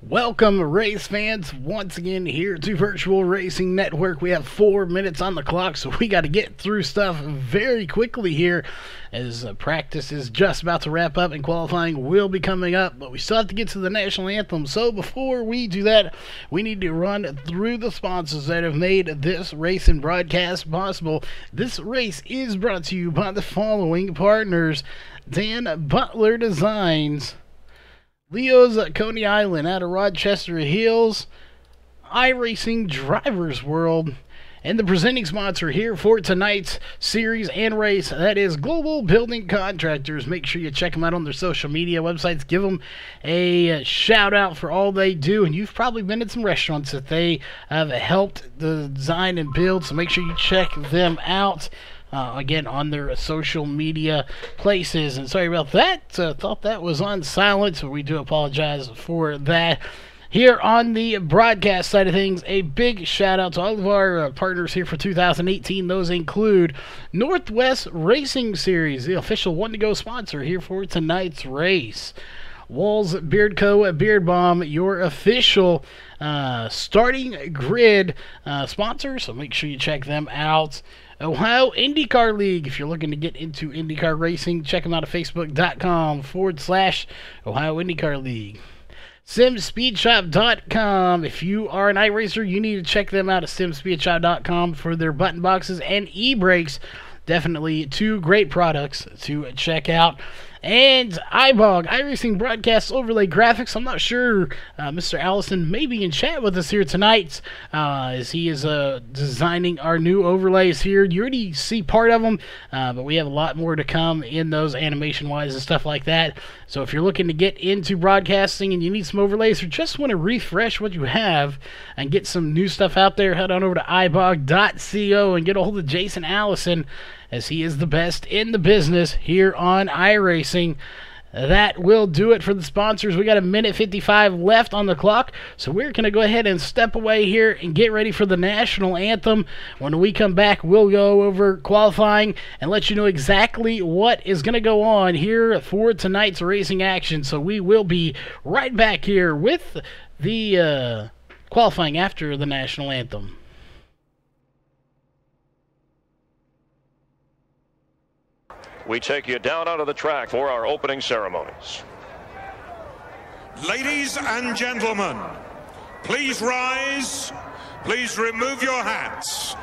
Welcome, race fans, once again here to Virtual Racing Network. We have 4 minutes on the clock, so we got to get through stuff very quickly here as practice is just about to wrap up and qualifying will be coming up, but we still have to get to the national anthem. So before we do that, we need to run through the sponsors that have made this race and broadcast possible. This race is brought to you by the following partners: Dan Butler Designs, Leo's Coney Island out of Rochester Hills, iRacing Drivers World, and the presenting sponsor here for tonight's series and race, that is Global Building Contractors. Make sure you check them out on their social media websites. Give them a shout out for all they do, and you've probably been at some restaurants that they have helped design and build, so make sure you check them out. Again, on their social media places. And sorry about that. Thought that was on silent, so we do apologize for that. Here on the broadcast side of things, a big shout out to all of our partners here for 2018. Those include Northwest Racing Series, the official one-to-go sponsor here for tonight's race. Walls Beard Co. Beard Bomb, your official starting grid sponsor, so make sure you check them out. Ohio IndyCar League, if you're looking to get into IndyCar racing, check them out at facebook.com/Ohio IndyCar League. SimSpeedShop.com, if you are an iRacer, you need to check them out at SimSpeedShop.com for their button boxes and e-brakes. Definitely two great products to check out. And iBog, iRacing Broadcast Overlay Graphics. I'm not sure Mr. Allison may be in chat with us here tonight as he is designing our new overlays here. You already see part of them, but we have a lot more to come in those animation-wise and stuff like that. So if you're looking to get into broadcasting and you need some overlays or just want to refresh what you have and get some new stuff out there, head on over to ibog.co and get a hold of Jason Allison, as he is the best in the business here on iRacing. That will do it for the sponsors. We got a minute 55 left on the clock, so we're going to go ahead and step away here and get ready for the national anthem. When we come back, we'll go over qualifying and let you know exactly what is going to go on here for tonight's racing action. So we will be right back here with the qualifying after the national anthem. We take you down onto the track for our opening ceremonies. Ladies and gentlemen, please rise. Please remove your hats.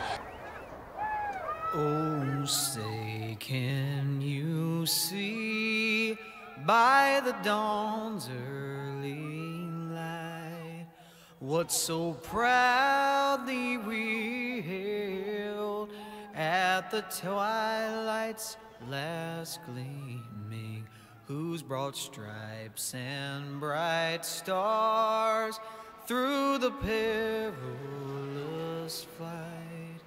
Oh, say, can you see by the dawn's early light what so proudly we hailed at the twilight's last gleaming, whose broad stripes and bright stars through the perilous fight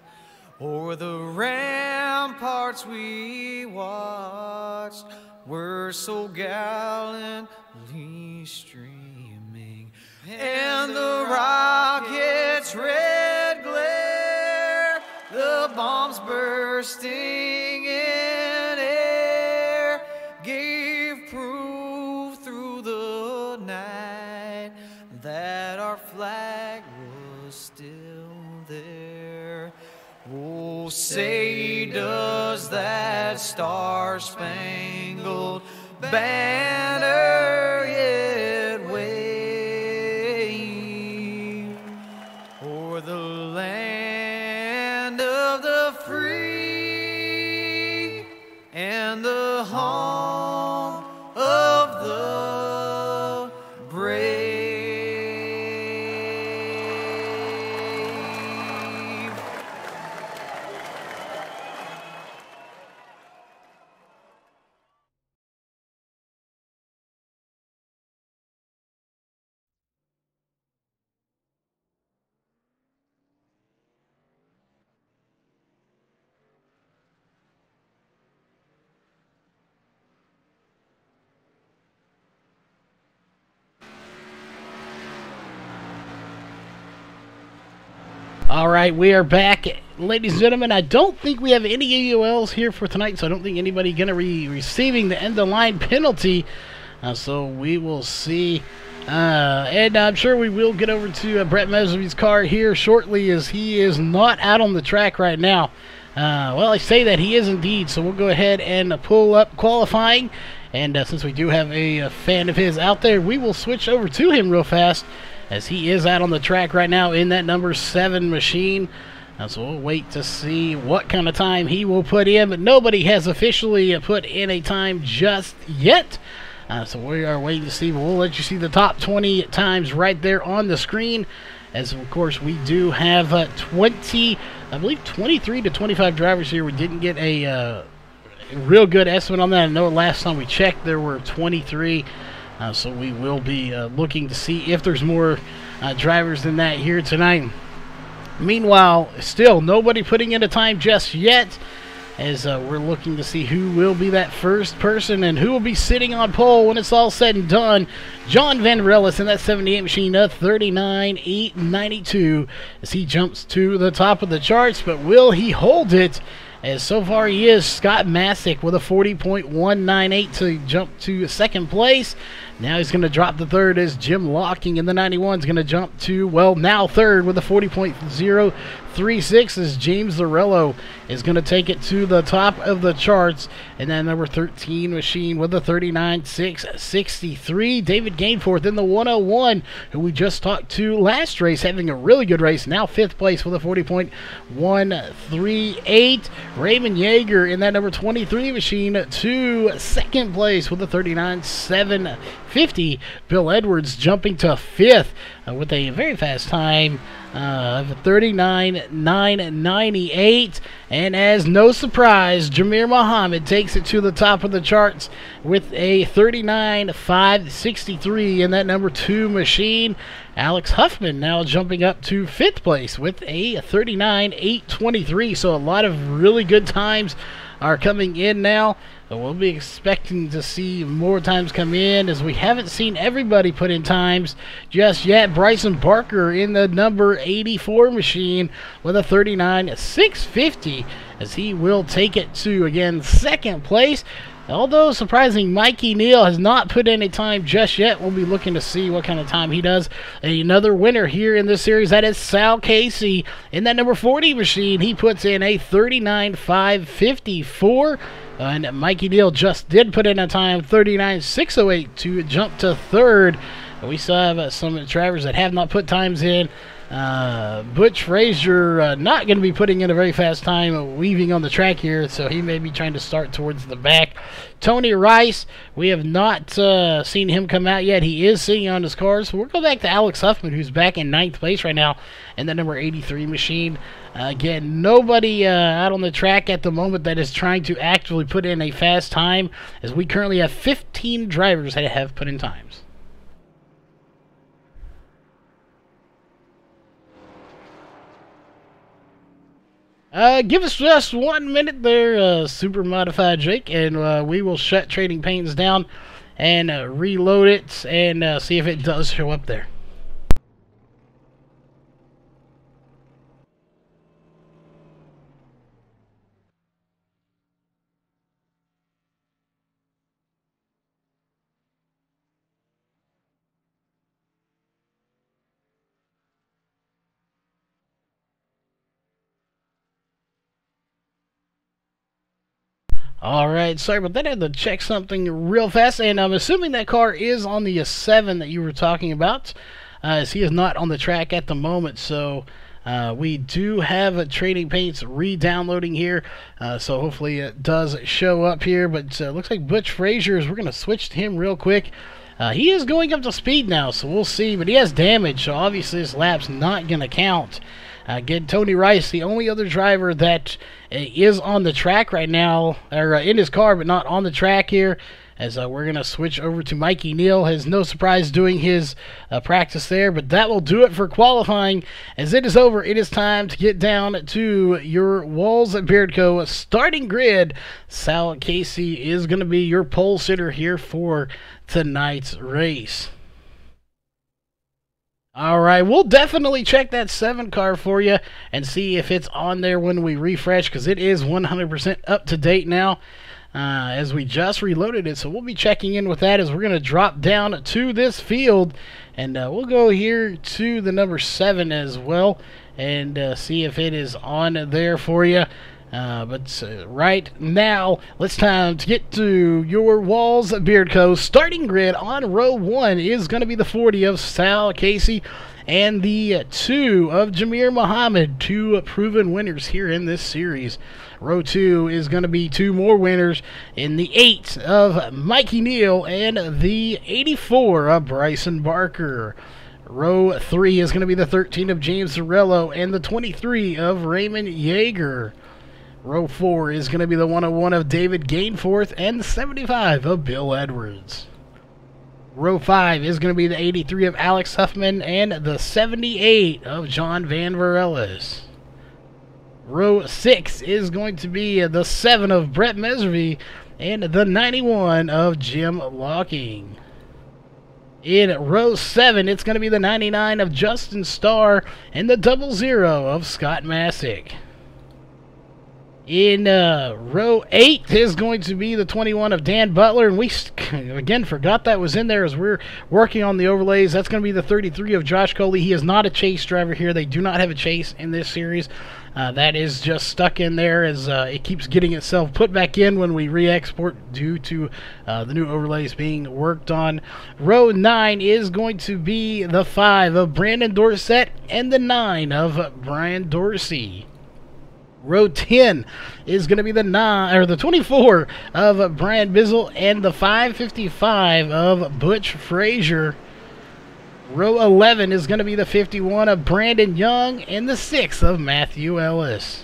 o'er the ramparts we watched were so gallantly streaming, and the rocket's red glare, the bombs bursting in air, gave proof through the night that our flag was still there. Oh, say, does that star-spangled banner yet wave o'er the land of the free and the home of the brave? All right, we are back, ladies and gentlemen. I don't think we have any AULs here for tonight, so I don't think anybody going to be receiving the end-of-line penalty. So we will see And I'm sure we will get over to Brett Mesleby's car here shortly, as he is not out on the track right now. Well, I say that he is indeed, so we'll go ahead and pull up qualifying. And since we do have a fan of his out there, we will switch over to him real fast, as he is out on the track right now in that number 7 machine. So we'll wait to see what kind of time he will put in, but nobody has officially put in a time just yet. So we are waiting to see, but we'll let you see the top 20 times right there on the screen, as of course we do have 20, I believe 23 to 25 drivers here. We didn't get a real good estimate on that. I know last time we checked there were 23, so we will be looking to see if there's more drivers than that here tonight. Meanwhile, still nobody putting in a time just yet, as we're looking to see who will be that first person and who will be sitting on pole when it's all said and done. John Van Rellis in that 78 machine, 39.892, as he jumps to the top of the charts, but will he hold it? As so far he is. Scott Masick with a 40.198 to jump to second place. Now he's going to drop to third, as Jim Locking in the 91 is going to jump to, well, now third with a 40.036, as James Zarello is going to take it to the top of the charts. And then number 13 machine with a 39.663. David Gainforth in the 101, who we just talked to last race, having a really good race. Now fifth place with a 40.138. Raymond Yeager in that number 23 machine to second place with a 39.750. Bill Edwards jumping to fifth with a very fast time of 39.998. And as no surprise, Jameer Muhammad takes it to the top of the charts with a 39.563 in that number 2 machine. Alex Huffman now jumping up to fifth place with a 39.823. So a lot of really good times are coming in now. We'll be expecting to see more times come in, as we haven't seen everybody put in times just yet. Bryson Barker in the number 84 machine with a 39.650, as he will take it to, again, second place. Although surprising, Mikey Neal has not put in a time just yet. We'll be looking to see what kind of time he does. Another winner here in this series, that is Sal Casey in that number 40 machine. He puts in a 39.554. And Mikey Neal just did put in a time, 39.608, to jump to third. We still have some drivers that have not put times in. Butch Frazier not going to be putting in a very fast time weaving on the track here, so he may be trying to start towards the back. Tony Rice, we have not seen him come out yet. He is sitting on his car, so we'll go back to Alex Huffman, who's back in 9th place right now in the number 83 machine. Again, nobody out on the track at the moment that is trying to actively put in a fast time, as we currently have 15 drivers that have put in times. Give us just 1 minute there, Super Modified Jake, and we will shut Trading Paints down and reload it and see if it does show up there. Alright, sorry about that. I had to check something real fast, and I'm assuming that car is on the 7 that you were talking about, as he is not on the track at the moment. So we do have Trading Paints re-downloading here, so hopefully it does show up here. But looks like Butch Frazier, we're going to switch to him real quick. He is going up to speed now, so we'll see, but he has damage, so obviously this lap's not going to count. Again, Tony Rice, the only other driver that is on the track right now, or in his car, but not on the track here, as we're going to switch over to Mikey Neal. Has no surprise doing his practice there, but that will do it for qualifying. As it is over, it is time to get down to your Walls at Beard Co. starting grid. Sal Casey is going to be your pole sitter here for tonight's race. Alright, we'll definitely check that 7 car for you and see if it's on there when we refresh, because it is 100% up to date now. as we just reloaded it. So we'll be checking in with that as we're going to drop down to this field. And we'll go here to the number 7 as well and see if it is on there for you. But right now, it's time to get to your Walls Beard Co. Starting grid on row 1 is going to be the 40 of Sal Casey and the 2 of Jameer Muhammad, 2 proven winners here in this series. Row 2 is going to be 2 more winners in the 8 of Mikey Neal and the 84 of Bryson Barker. Row 3 is going to be the 13 of James Zarello and the 23 of Raymond Yeager. Row 4 is going to be the 101 of David Gainforth and the 75 of Bill Edwards. Row 5 is going to be the 83 of Alex Huffman and the 78 of John Van Varellis. Row 6 is going to be the 7 of Brett Mesrevy and the 91 of Jim Locking. In row 7, it's going to be the 99 of Justin Starr and the 00 of Scott Masick. In row 8 is going to be the 21 of Dan Butler, and we again forgot that was in there as we're working on the overlays. That's going to be the 33 of Josh Coley. He is not a chase driver here. They do not have a chase in this series. That is just stuck in there as it keeps getting itself put back in when we re-export due to the new overlays being worked on. Row 9 is going to be the 5 of Brandon Dorsett and the 9 of Brian Dorsey. Row 10 is going to be the 24 of Brian Bizzle and the 555 of Butch Frazier. Row 11 is going to be the 51 of Brandon Young and the 6 of Matthew Ellis.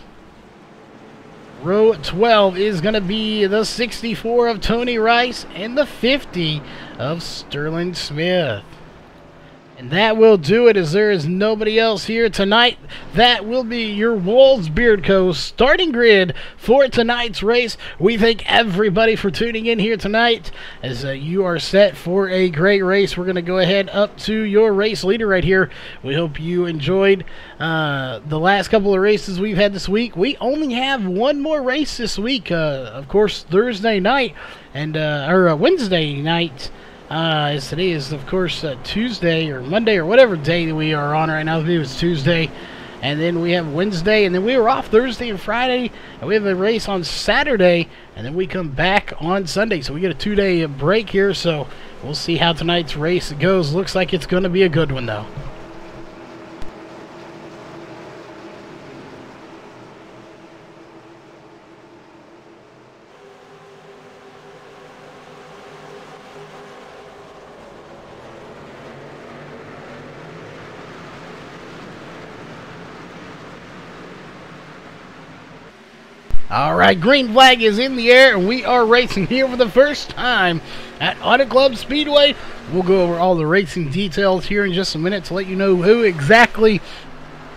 Row 12 is going to be the 64 of Tony Rice and the 50 of Sterling Smith. And that will do it, as there is nobody else here tonight. That will be your Walls Beard Co. starting grid for tonight's race. We thank everybody for tuning in here tonight, as you are set for a great race. We're going to go ahead up to your race leader right here. We hope you enjoyed the last couple of races we've had this week. We only have one more race this week, of course, Thursday night, and or Wednesday night. As today is, of course, Tuesday or Monday or whatever day we are on right now. I believe it's Tuesday. And then we have Wednesday, and then we were off Thursday and Friday, and we have a race on Saturday, and then we come back on Sunday. So we get a 2-day break here, so we'll see how tonight's race goes. Looks like it's going to be a good one, though. All right, green flag is in the air, and we are racing here for the first time at Auto Club Speedway. We'll go over all the racing details here in just a minute to let you know who exactly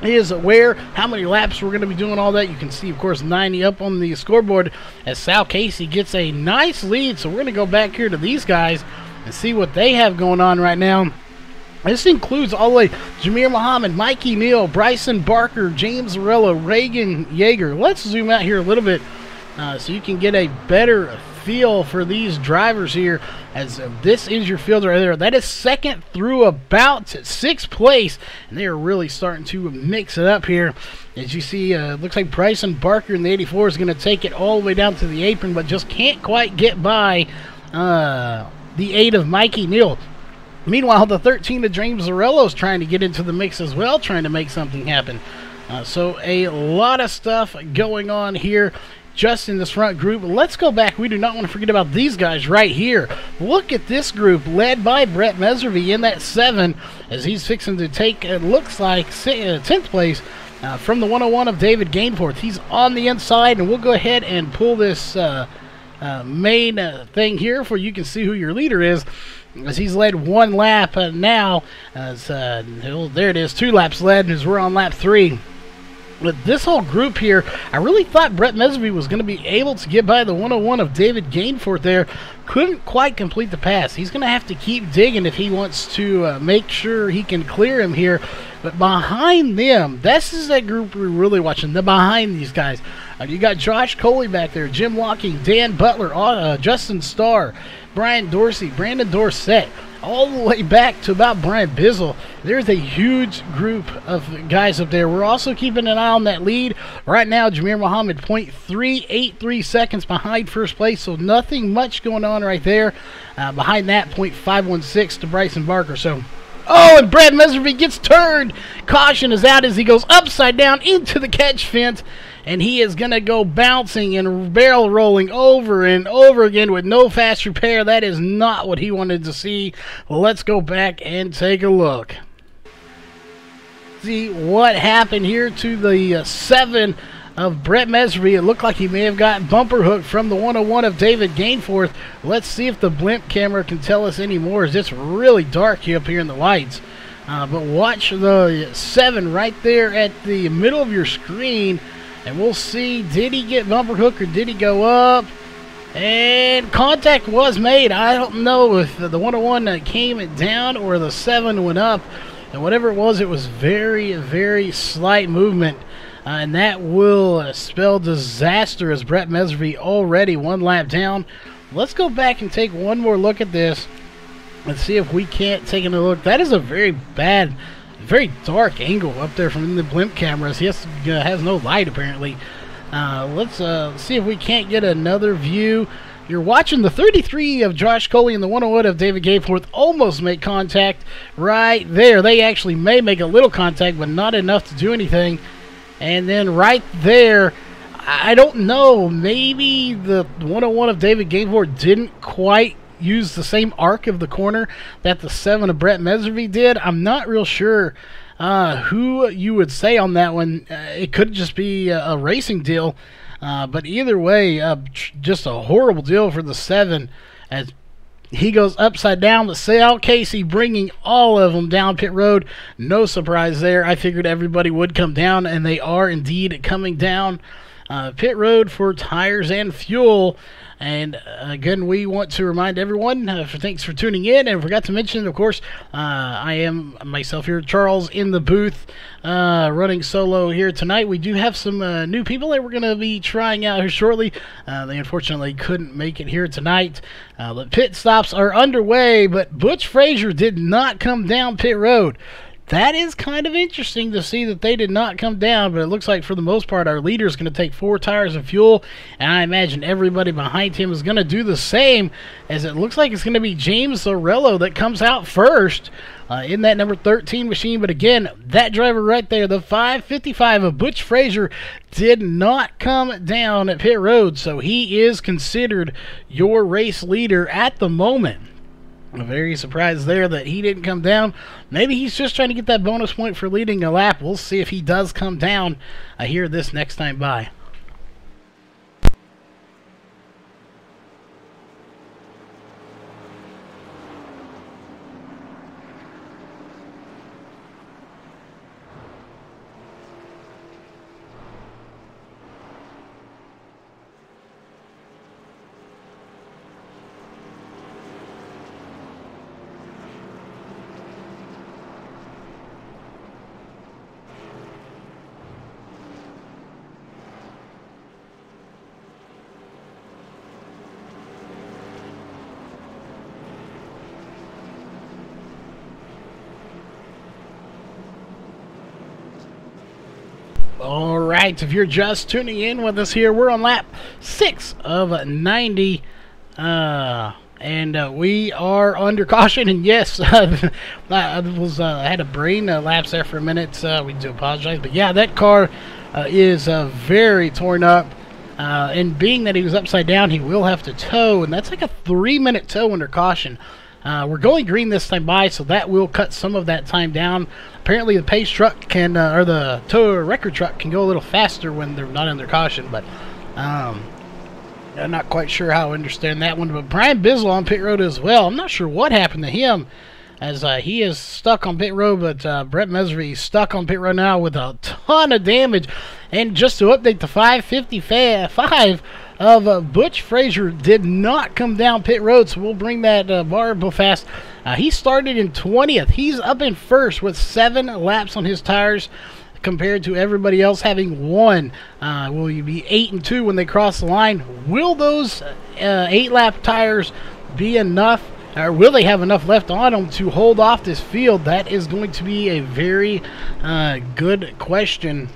is where, how many laps we're going to be doing, all that. You can see, of course, 90 up on the scoreboard as Sal Casey gets a nice lead. So we're going to go back here to these guys and see what they have going on right now. This includes all the way Jameer Muhammad, Mikey Neal, Bryson Barker, James Zarello, Reagan Yeager. Let's zoom out here a little bit so you can get a better feel for these drivers here, as this is your field right there. That is second through about 6th place, and they are really starting to mix it up here. As you see, looks like Bryson Barker in the 84 is going to take it all the way down to the apron, but just can't quite get by the 8 of Mikey Neal. Meanwhile, the 13 of James Zarello is trying to get into the mix as well, trying to make something happen. So a lot of stuff going on here just in this front group. Let's go back. We do not want to forget about these guys right here. Look at this group led by Brett Mesrevy in that 7 as he's fixing to take, it looks like, 10th place from the 101 of David Gainforth. He's on the inside, and we'll go ahead and pull this main thing here for you can see who your leader is, as he's led 1 lap now. As there it is, 2 laps led as we're on lap 3. With this whole group here, I really thought Brett Mesrevy was going to be able to get by the 101 of David Gainforth there. Couldn't quite complete the pass. He's going to have to keep digging if he wants to make sure he can clear him here. But behind them, this is that group we're really watching. The behind these guys. You got Josh Coley back there, Jim Walking, Dan Butler, Justin Starr, Brian Dorsey, Brandon Dorsett, all the way back to about Brian Bizzle. There's a huge group of guys up there. We're also keeping an eye on that lead. Right now, Jameer Muhammad, 0.383 seconds behind first place, so nothing much going on right there. Behind that, 0.516 to Bryson Barker. So, oh, and Brad Messervy gets turned. Caution is out as he goes upside down into the catch fence. And he is going to go bouncing and barrel rolling over and over again with no fast repair. That is not what he wanted to see. Well, let's go back and take a look. See what happened here to the 7 of Brett Messervy. It looked like he may have got bumper hooked from the 101 of David Gainforth. Let's see if the blimp camera can tell us any more. It's really dark up here in the lights. But watch the 7 right there at the middle of your screen. And we'll see, did he get bumper hook or did he go up? And contact was made. I don't know if the 101 came down or the 7 went up. And whatever it was very, very slight movement. And that will spell disaster as Brett Messervy already 1 lap down. Let's go back and take one more look at this. Let's see if we can't take a look. That is a very bad, very dark angle up there from the blimp cameras. He has no light apparently. Let's see if we can't get another view. You're watching the 33 of Josh Coley and the 101 of David Gainforth almost make contact right there. They actually may make a little contact, but not enough to do anything. And then right there, I don't know, maybe the 101 of David Gainforth didn't quite use the same arc of the corner that the 7 of Brett Messervy did. I'm not real sure who you would say on that one. It could just be a racing deal, but either way, just a horrible deal for the 7 as he goes upside down. The Sal Casey bringing all of them down pit road. No surprise there. I figured everybody would come down, and they are indeed coming down pit road for tires and fuel. And again, we want to remind everyone, thanks for tuning in. And forgot to mention, of course, I am myself here, Charles, in the booth, running solo here tonight. We do have some new people that we're going to be trying out here shortly. They unfortunately couldn't make it here tonight. The pit stops are underway, but Butch Frazier did not come down pit road. That is kind of interesting to see that they did not come down, but it looks like for the most part our leader is going to take 4 tires of fuel, and I imagine everybody behind him is going to do the same, as it looks like it's going to be James Zorello that comes out first in that number 13 machine. But again, that driver right there, the 555 of Butch Frazier, did not come down at pit road, so he is considered your race leader at the moment. I'm very surprised there that he didn't come down. Maybe he's just trying to get that bonus point for leading a lap. We'll see if he does come down here this next time by. Alright, if you're just tuning in with us here, we're on lap 6 of 90. And we are under caution. And yes, I had a brain lapse there for a minute. We do apologize. But yeah, that car is very torn up. And being that he was upside down, he will have to tow. And that's like a 3-minute tow under caution. We're going green this time by, so that will cut some of that time down. Apparently the pace truck can, or the tow record truck can go a little faster when they're not under caution, but I'm not quite sure how I understand that one. But Brian Bizzle on pit road as well. I'm not sure what happened to him, as he is stuck on pit road, but Brett Messervy is stuck on pit road now with a ton of damage. And just to update, the 555 of Butch Frazier did not come down pit road, so we'll bring that bar real fast. He started in 20th. He's up in first with 7 laps on his tires compared to everybody else having 1. Will you be 8-2 when they cross the line? Will those 8-lap tires be enough, or will they have enough left on them to hold off this field? That is going to be a very good question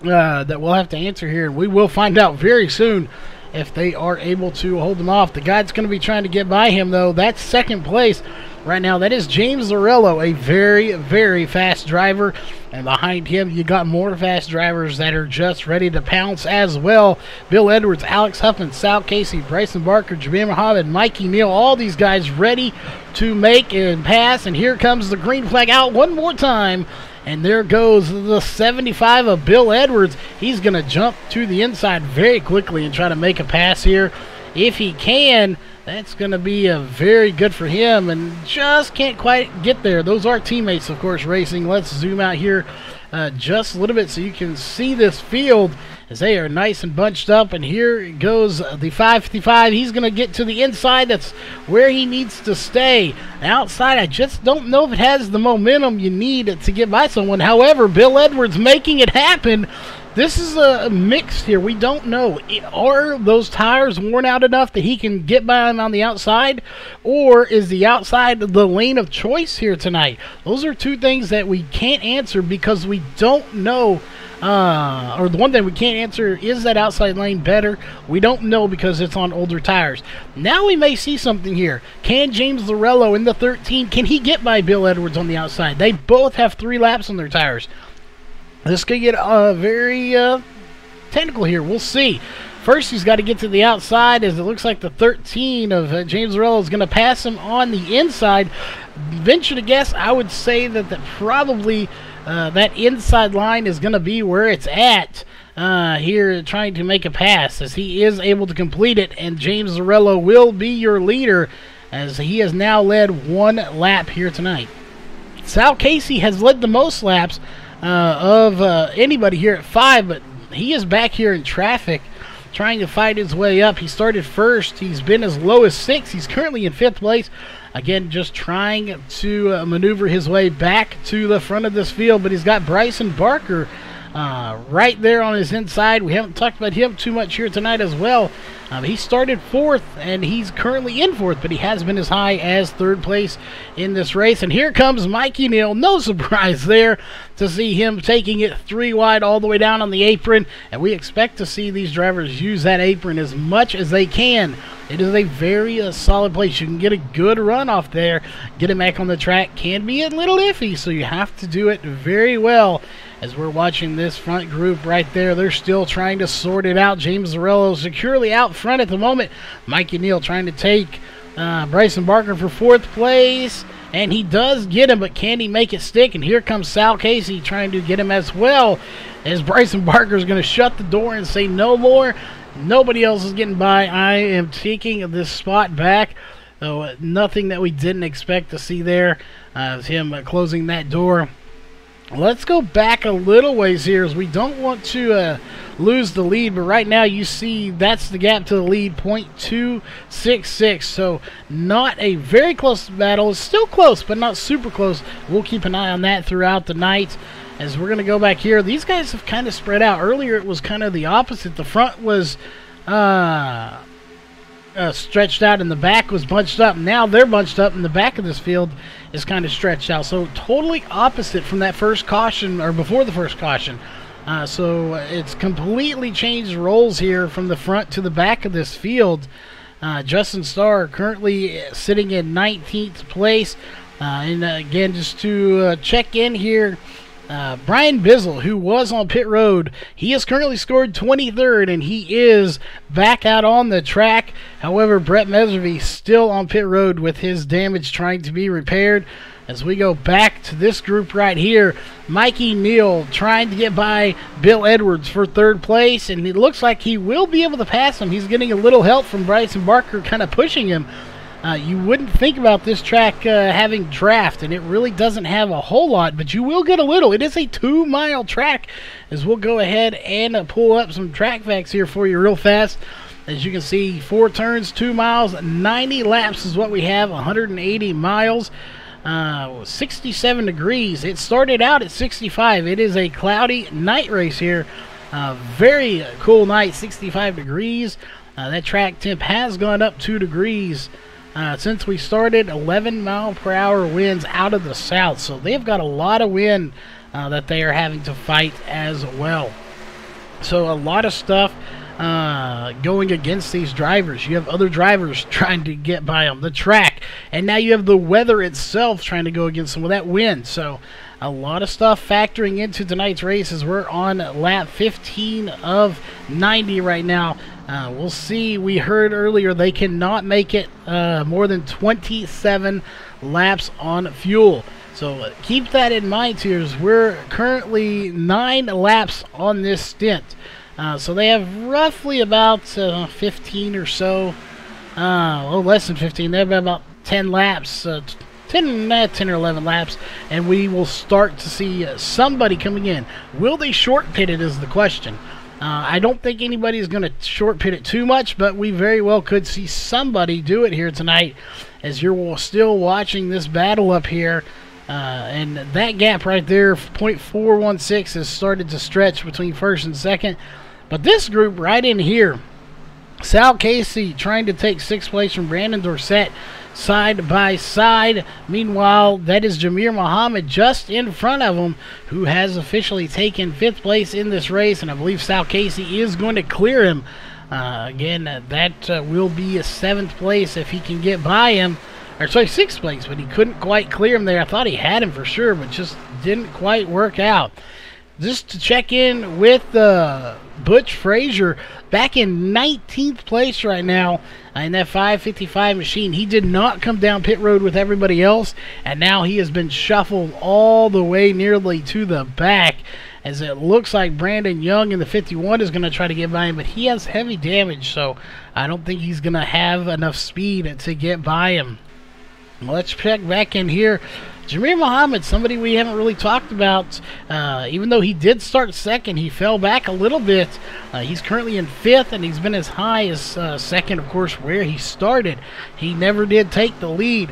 that we'll have to answer here. We will find out very soon if they are able to hold them off. The guy that's going to be trying to get by him, though, that's second place right now. That is James Zarello, a very, very fast driver. And behind him, you got more fast drivers that are just ready to pounce as well. Bill Edwards, Alex Huffman, Sal Casey, Bryson Barker, Jameer Muhammad, Mikey Neal, all these guys ready to make and pass. And here comes the green flag out one more time. And there goes the 75 of Bill Edwards. He's going to jump to the inside very quickly and try to make a pass here. If he can, that's going to be very good for him, and just can't quite get there. Those are teammates, of course, racing. Let's zoom out here just a little bit so you can see this field as they are nice and bunched up. And here goes the 555. He's going to get to the inside. That's where he needs to stay. Outside, I just don't know if it has the momentum you need to get by someone. However, Bill Edwards making it happen. This is a mix here. We don't know. Are those tires worn out enough that he can get by him on the outside? Or is the outside the lane of choice here tonight? Those are two things that we can't answer because we don't know. Or the one thing we can't answer, is that outside lane better? We don't know because it's on older tires. Now we may see something here. Can James Zarello in the 13, can he get by Bill Edwards on the outside? They both have 3 laps on their tires. This could get very technical here. We'll see. First, he's got to get to the outside, as it looks like the 13 of James Zarello is going to pass him on the inside. Venture to guess, I would say that probably that inside line is going to be where it's at here, trying to make a pass, as he is able to complete it. And James Zarello will be your leader, as he has now led 1 lap here tonight. Sal Casey has led the most laps of anybody here at 5, but he is back here in traffic trying to fight his way up. He started first. He's been as low as 6. He's currently in 5th place. Again, just trying to maneuver his way back to the front of this field, but he's got Bryson Barker right there on his inside. We haven't talked about him too much here tonight as well. He started 4th, and he's currently in 4th, but he has been as high as 3rd place in this race. And here comes Mikey Neal. No surprise there to see him taking it 3 wide all the way down on the apron. And we expect to see these drivers use that apron as much as they can. It is a very solid place. You can get a good run off there. Getting back on the track can be a little iffy, so you have to do it very well. As we're watching this front group right there, they're still trying to sort it out. James Zarello securely out front at the moment. Mikey Neal trying to take Bryson Barker for 4th place. And he does get him, but can he make it stick? And here comes Sal Casey trying to get him as well, as Bryson Barker is going to shut the door and say no more. Nobody else is getting by. I am taking this spot back. So nothing that we didn't expect to see there. Is him closing that door. Let's go back a little ways here, as we don't want to lose the lead, but right now you see that's the gap to the lead, 0.266, so not a very close battle. It's still close, but not super close. We'll keep an eye on that throughout the night. As we're going to go back here, these guys have kind of spread out. Earlier it was kind of the opposite. The front was stretched out and the back was bunched up. Now they're bunched up and the back of this field is kind of stretched out. So totally opposite from that first caution, or before the first caution. So it's completely changed roles here from the front to the back of this field. Justin Starr currently sitting in 19th place. And again, just to check in here, Brian Bizzle, who was on pit road, he has currently scored 23rd, and he is back out on the track. However, Brett Meservey still on pit road with his damage trying to be repaired. As we go back to this group right here, Mikey Neal trying to get by Bill Edwards for 3rd place, and it looks like he will be able to pass him. He's getting a little help from Bryson Barker kind of pushing him. You wouldn't think about this track having draft, and it really doesn't have a whole lot, but you will get a little. It is a 2-mile track, as we'll go ahead and pull up some track facts here for you real fast. As you can see, 4 turns, 2 miles, 90 laps is what we have, 180 miles, 67 degrees. It started out at 65. It is a cloudy night race here. Very cool night, 65 degrees. That track temp has gone up 2 degrees since we started. 11-mile-per-hour winds out of the south, so they've got a lot of wind that they are having to fight as well. So a lot of stuff going against these drivers. You have other drivers trying to get by them, the track, and now you have the weather itself trying to go against some of that wind. So a lot of stuff factoring into tonight's race as we're on lap 15 of 90 right now. We'll see. We heard earlier they cannot make it more than 27 laps on fuel. So keep that in mind here, as we're currently 9 laps on this stint. So they have roughly about 15 or so, a little less than 15. They have about 10 laps, 10 or 11 laps, and we will start to see somebody coming in. Will they short pit it is the question. I don't think anybody is going to short pit it too much, but we very well could see somebody do it here tonight as you're still watching this battle up here. And that gap right there, 0.416, has started to stretch between first and second. But this group right in here, Sal Casey trying to take 6th place from Brandon Dorsett side by side. Meanwhile, that is Jamir Muhammad just in front of him, who has officially taken 5th place in this race, and I believe Sal Casey is going to clear him. Again, that will be a 7th place if he can get by him. Or sorry, 6th place, but he couldn't quite clear him there. I thought he had him for sure, but just didn't quite work out. Just to check in with Butch Frazier, back in 19th place right now in that 555 machine. He did not come down pit road with everybody else, and now he has been shuffled all the way nearly to the back, as it looks like Brandon Young in the 51 is going to try to get by him, but he has heavy damage, so I don't think he's going to have enough speed to get by him. Let's check back in here. Jamir Muhammad, somebody we haven't really talked about. Even though he did start second, he fell back a little bit. He's currently in 5th, and he's been as high as second, of course, where he started. He never did take the lead.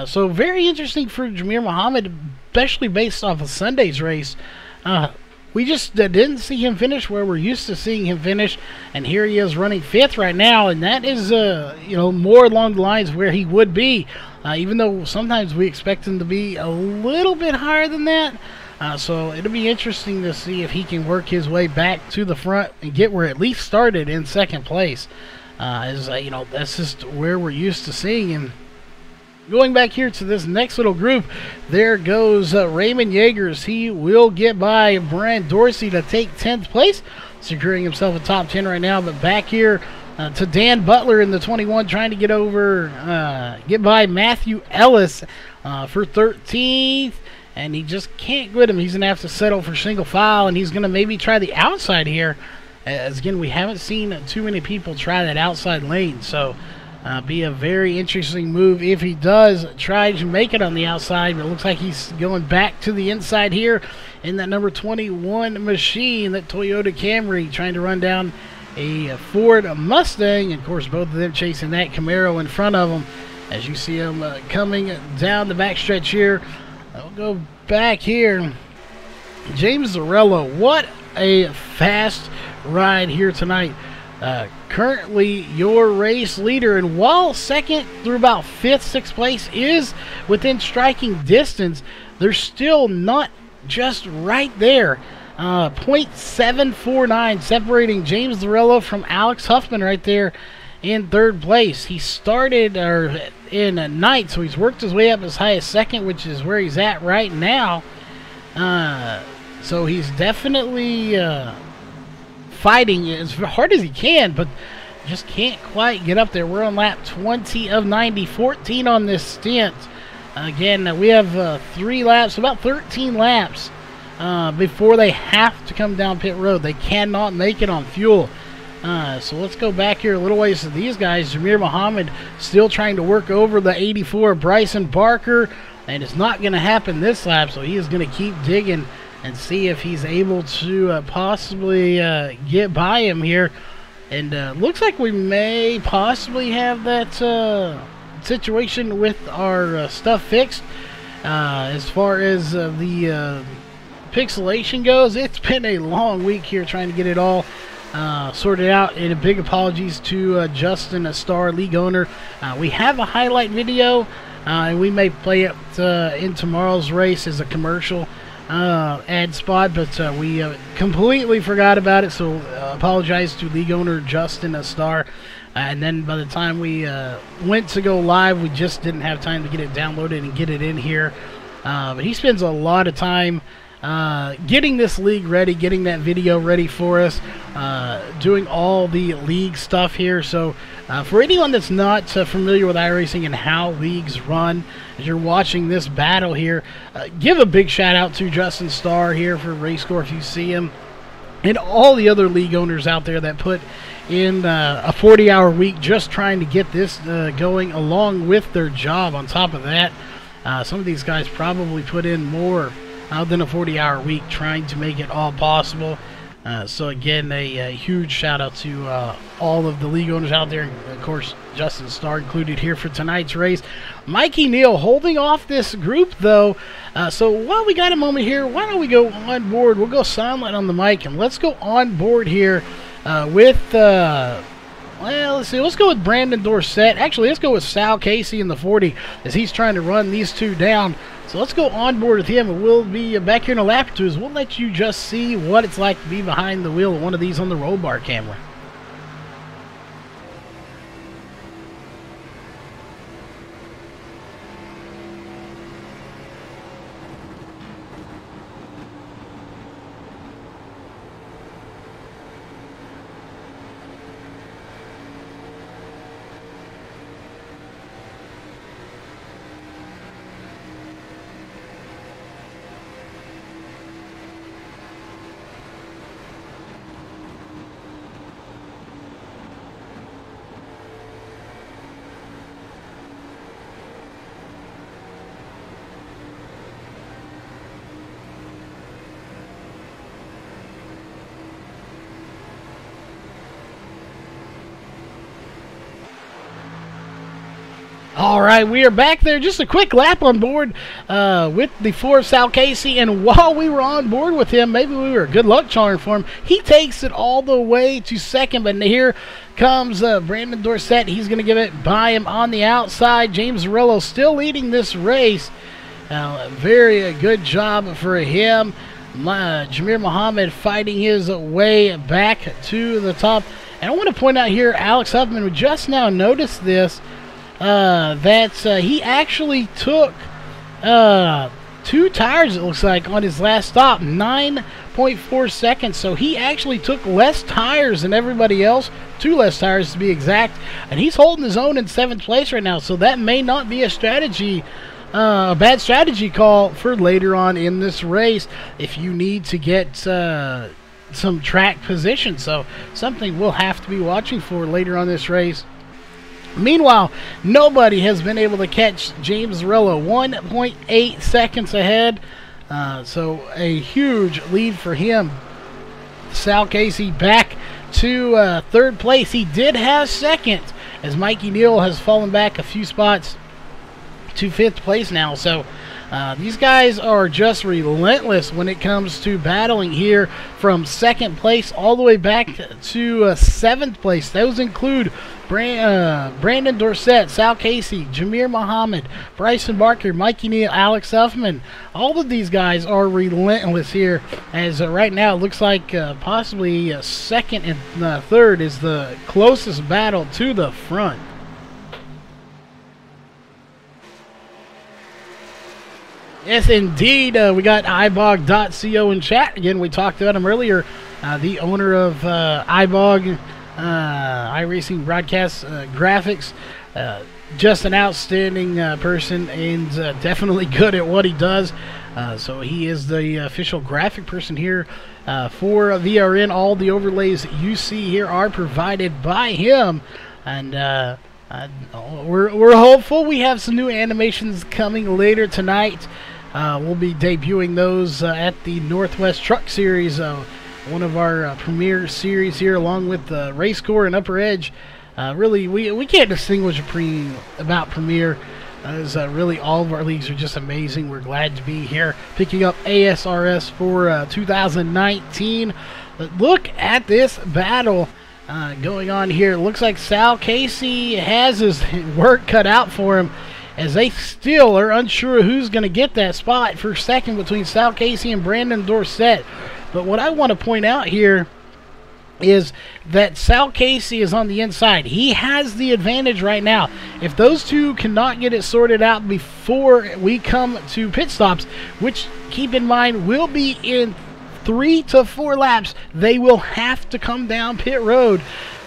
So very interesting for Jamir Muhammad, especially based off of Sunday's race. We just didn't see him finish where we're used to seeing him finish, and here he is running 5th right now, and that is more along the lines where he would be, even though sometimes we expect him to be a little bit higher than that. So it'll be interesting to see if he can work his way back to the front and get where at least started in 2nd place. That's just where we're used to seeing him. Going back here to this next little group, there goes Raymond Yeagers. He will get by Brian Dorsey to take 10th place, securing himself a top 10 right now. But back here to Dan Butler in the 21, trying to get by Matthew Ellis for 13th. And he just can't get him. He's going to have to settle for single file, and he's going to maybe try the outside here. As again, we haven't seen too many people try that outside lane, so be a very interesting move if he does try to make it on the outside. But it looks like he's going back to the inside here in that number 21 machine, that Toyota Camry, trying to run down a Ford Mustang. And of course, both of them chasing that Camaro in front of them as you see them coming down the backstretch here. I'll go back here. James Zarello, what a fast ride here tonight. Currently your race leader, and while second through about 5th, 6th place is within striking distance, they're still not just right there. 0.749 separating James Zarello from Alex Huffman right there in 3rd place. He started in 9th, so he's worked his way up as high as 2nd, which is where he's at right now. So he's definitely fighting as hard as he can, but just can't quite get up there. We're on lap 20 of 90, 14 on this stint. Again, we have 3 laps, about 13 laps before they have to come down pit road. They cannot make it on fuel. So let's go back here a little ways to these guys. Jamir Muhammad still trying to work over the 84 Bryson Barker, and it's not going to happen this lap, so he is going to keep digging and see if he's able to possibly get by him here. And looks like we may possibly have that situation with our stuff fixed. As far as the pixelation goes, it's been a long week here trying to get it all sorted out. And a big apologies to Justin, a Star League owner. We have a highlight video, and we may play it in tomorrow's race as a commercial ad spot, but we completely forgot about it, so apologize to league owner Justin, a Star. And then by the time we went to go live, we just didn't have time to get it downloaded and get it in here. But he spends a lot of time getting this league ready, getting that video ready for us, doing all the league stuff here. So for anyone that's not familiar with iRacing and how leagues run, as you're watching this battle here, give a big shout out to Justin Starr here for RACECORE if you see him, and all the other league owners out there that put in a 40-hour week just trying to get this going along with their job. On top of that, some of these guys probably put in more than a 40-hour week trying to make it all possible. So again, a huge shout out to all of the league owners out there, and of course Justin Starr included here for tonight's race. Mikey Neal holding off this group though, so while we got a moment here, why don't we go on board? We'll go silent on the mic and let's go on board here with well, let's see, let's go with Brandon Dorsett. Actually, let's go with Sal Casey in the 40 as he's trying to run these two down. So let's go on board with him, and we'll be back here in a lap or two as we'll let you just see what it's like to be behind the wheel of one of these on the roll bar camera. All right, we are back there. Just a quick lap on board with the 4 Sal Casey, and while we were on board with him, maybe we were a good luck charm for him. He takes it all the way to second, but here comes Brandon Dorsett. He's going to give it by him on the outside. James Zarello still leading this race. Very good job for him. Jamir Muhammad fighting his way back to the top. And I want to point out here, Alex Huffman, we just now noticed this, that he actually took 2 tires, it looks like, on his last stop, 9.4 seconds. So he actually took less tires than everybody else, 2 less tires to be exact, and he's holding his own in 7th place right now. So that may not be a bad strategy call for later on in this race if you need to get some track position. So something we'll have to be watching for later on this race. Meanwhile, nobody has been able to catch James Zarello, 1.8 seconds ahead. So a huge lead for him. Sal Casey back to 3rd place. He did have 2nd, as Mikey Neal has fallen back a few spots to 5th place now. So these guys are just relentless when it comes to battling here from 2nd place all the way back to 7th place. Those include Brandon Dorsett, Sal Casey, Jamir Muhammad, Bryson Barker, Mikey Neal, Alex Huffman. All of these guys are relentless here, as right now it looks like possibly 2nd and 3rd is the closest battle to the front. Yes, indeed. We got ibog.co in chat. Again, we talked about him earlier. The owner of ibog, iRacing Broadcast Graphics. Just an outstanding person, and definitely good at what he does. So he is the official graphic person here for VRN. All the overlays that you see here are provided by him. And we're hopeful. We have some new animations coming later tonight. We'll be debuting those at the Northwest Truck Series one of our premier series here, along with RACECORE and Upper Edge. Really, we can't distinguish about Premier, as really all of our leagues are just amazing. We're glad to be here picking up ASRS for 2019. But look at this battle going on here. It looks like Sal Casey has his work cut out for him, as they still are unsure who's going to get that spot for second between Sal Casey and Brandon Dorsett. But what I want to point out here is that Sal Casey is on the inside. He has the advantage right now. If those two cannot get it sorted out before we come to pit stops, which, keep in mind, will be in 3 to 4 laps, they will have to come down pit road.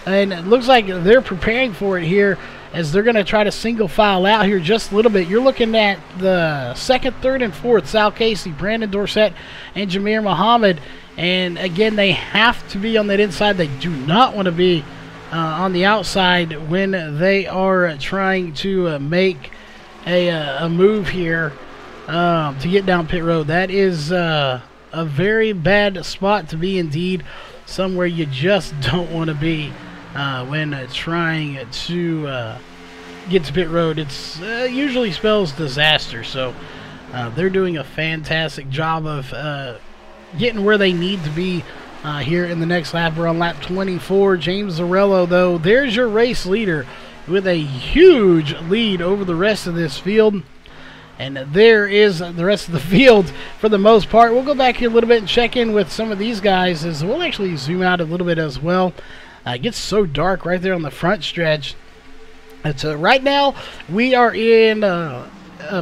And it looks like they're preparing for it here, as they're going to try to single file out here just a little bit. You're looking at the 2nd, 3rd, and 4th, Sal Casey, Brandon Dorsett, and Jameer Muhammad. And again, they have to be on that inside. They do not want to be on the outside when they are trying to make a move here to get down pit road. That is a very bad spot to be indeed, somewhere you just don't want to be when trying to get to pit road. It's usually spells disaster. So they're doing a fantastic job of getting where they need to be here in the next lap. We're on lap 24. James Zarello, though, there's your race leader with a huge lead over the rest of this field. And there is the rest of the field for the most part. We'll go back here a little bit and check in with some of these guys, as we'll actually zoom out a little bit as well. It gets so dark right there on the front stretch. It's right now we are in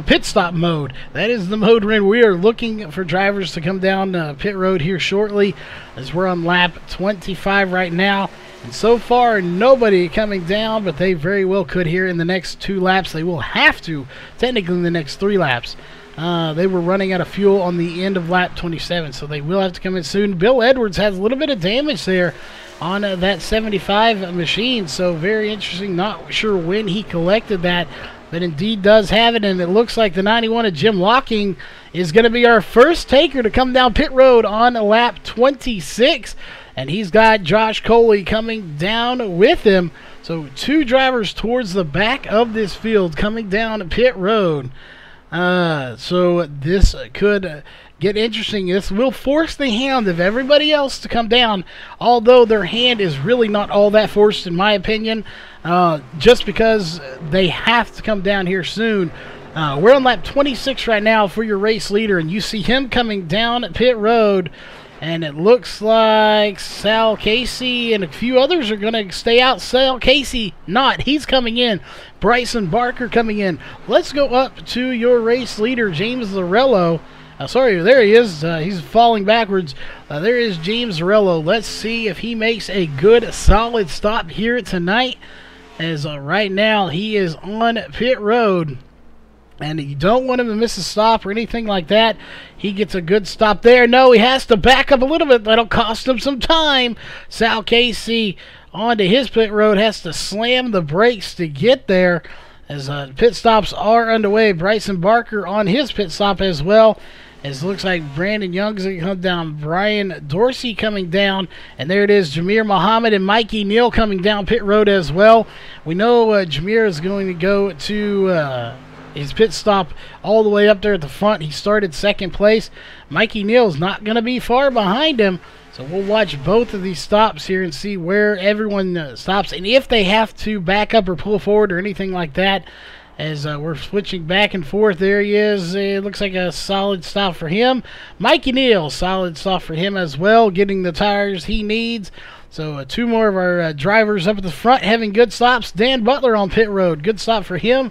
pit stop mode. That is the mode we're in. We are looking for drivers to come down pit road here shortly, as we're on lap 25 right now. And so far, nobody coming down, but they very well could here in the next 2 laps. They will have to, technically, in the next 3 laps. They were running out of fuel on the end of lap 27, so they will have to come in soon. Bill Edwards has a little bit of damage there on that 75 machine, so very interesting. Not sure when he collected that, but indeed does have it. And it looks like the 91 of Jim Locking is going to be our first taker to come down pit road on lap 26. And he's got Josh Coley coming down with him. So 2 drivers towards the back of this field coming down pit road. So this could get interesting. This will force the hand of everybody else to come down, although their hand is really not all that forced, in my opinion, just because they have to come down here soon. We're on lap 26 right now for your race leader, and you see him coming down at pit road. And it looks like Sal Casey and a few others are going to stay out. Sal Casey not. He's coming in. Bryson Barker coming in. Let's go up to your race leader, James Zarello. Sorry, there he is. He's falling backwards. There is James Zarello. Let's see if he makes a good, solid stop here tonight, as right now he is on pit road. And you don't want him to miss a stop or anything like that. He gets a good stop there. No, he has to back up a little bit. That'll cost him some time. Sal Casey onto his pit road has to slam the brakes to get there, as pit stops are underway. Bryson Barker on his pit stop as well. As it looks like Brandon Young's going to come down. Brian Dorsey coming down. And there it is, Jameer Muhammad and Mikey Neal coming down pit road as well. We know Jameer is going to go to his pit stop all the way up there at the front. He started 2nd place. Mikey Neal's not going to be far behind him. So we'll watch both of these stops here and see where everyone stops, and if they have to back up or pull forward or anything like that, as we're switching back and forth. There he is. It looks like a solid stop for him. Mikey Neal, solid stop for him as well, getting the tires he needs. So 2 more of our drivers up at the front having good stops. Dan Butler on pit road. Good stop for him.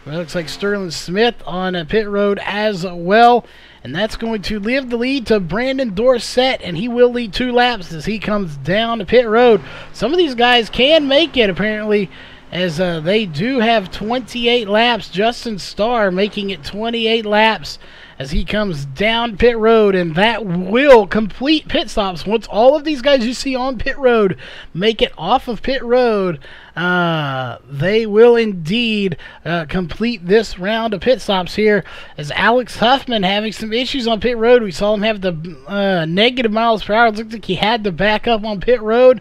It looks like Sterling Smith on pit road as well. And that's going to give the lead to Brandon Dorsett, and he will lead 2 laps as he comes down to pit road. Some of these guys can make it, apparently, as they do have 28 laps. Justin Starr making it 28 laps as he comes down pit road, and that will complete pit stops. Once all of these guys you see on pit road make it off of pit road, they will indeed complete this round of pit stops here, as Alex Huffman having some issues on pit road. We saw him have the negative miles per hour. It looked like he had to back up on pit road,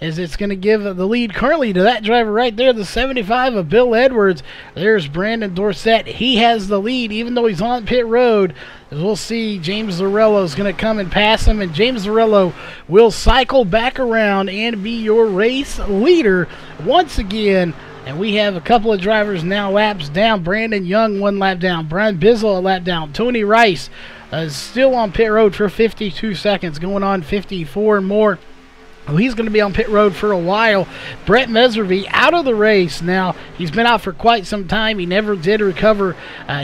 as it's going to give the lead currently to that driver right there, the 75 of Bill Edwards. There's Brandon Dorsett. He has the lead even though he's on pit road. As we'll see, James Zarello is going to come and pass him, and James Zarello will cycle back around and be your race leader once again. And we have a couple of drivers now laps down. Brandon Young 1 lap down. Brian Bizzle a lap down. Tony Rice is still on pit road for 52 seconds, going on 54 more. He's going to be on pit road for a while. Brett Meservey out of the race now. He's been out for quite some time. He never did recover.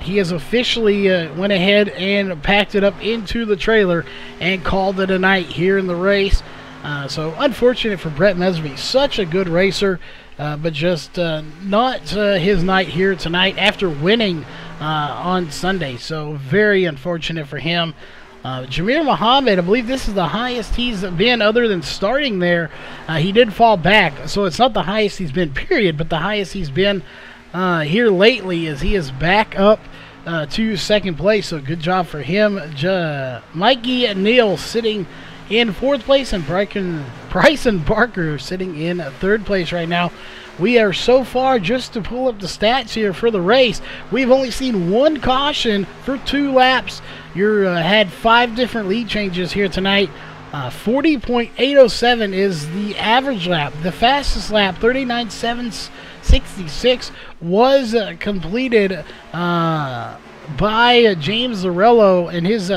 He has officially went ahead and packed it up into the trailer and called it a night here in the race. So unfortunate for Brett Meservey. Such a good racer, but just not his night here tonight after winning on Sunday. So very unfortunate for him. Jamir Muhammad, I believe this is the highest he's been other than starting there. He did fall back, so it's not the highest he's been, period, but the highest he's been here lately, as he is back up to second place. So good job for him. Mikey Neal sitting in fourth place, and Bryson Barker sitting in third place right now. We are so far, just to pull up the stats here for the race, we've only seen one caution for 2 laps. You had 5 different lead changes here tonight. 40.807 is the average lap. The fastest lap, 39.766, was completed by James Zarello, and his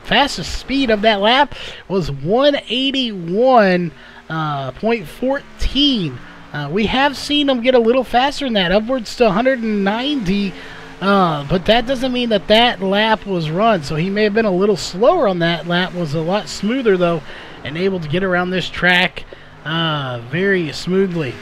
fastest speed of that lap was 181.14. We have seen him get a little faster than that, upwards to 190, but that doesn't mean that that lap was run. So he may have been a little slower on that lap, was a lot smoother though, and able to get around this track very smoothly.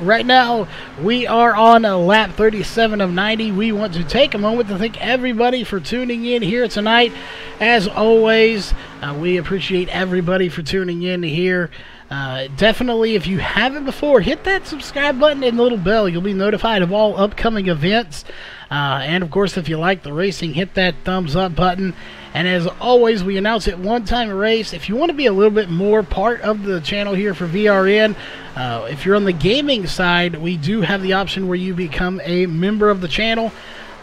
Right now, we are on lap 37 of 90. We want to take a moment to thank everybody for tuning in here tonight. As always, we appreciate everybody for tuning in here. Definitely, if you haven't before, hit that subscribe button and the little bell. You'll be notified of all upcoming events. And, of course, if you like the racing, hit that thumbs up button. And as always, we announce it one time a race. If you want to be a little bit more part of the channel here for VRN, if you're on the gaming side, we do have the option where you become a member of the channel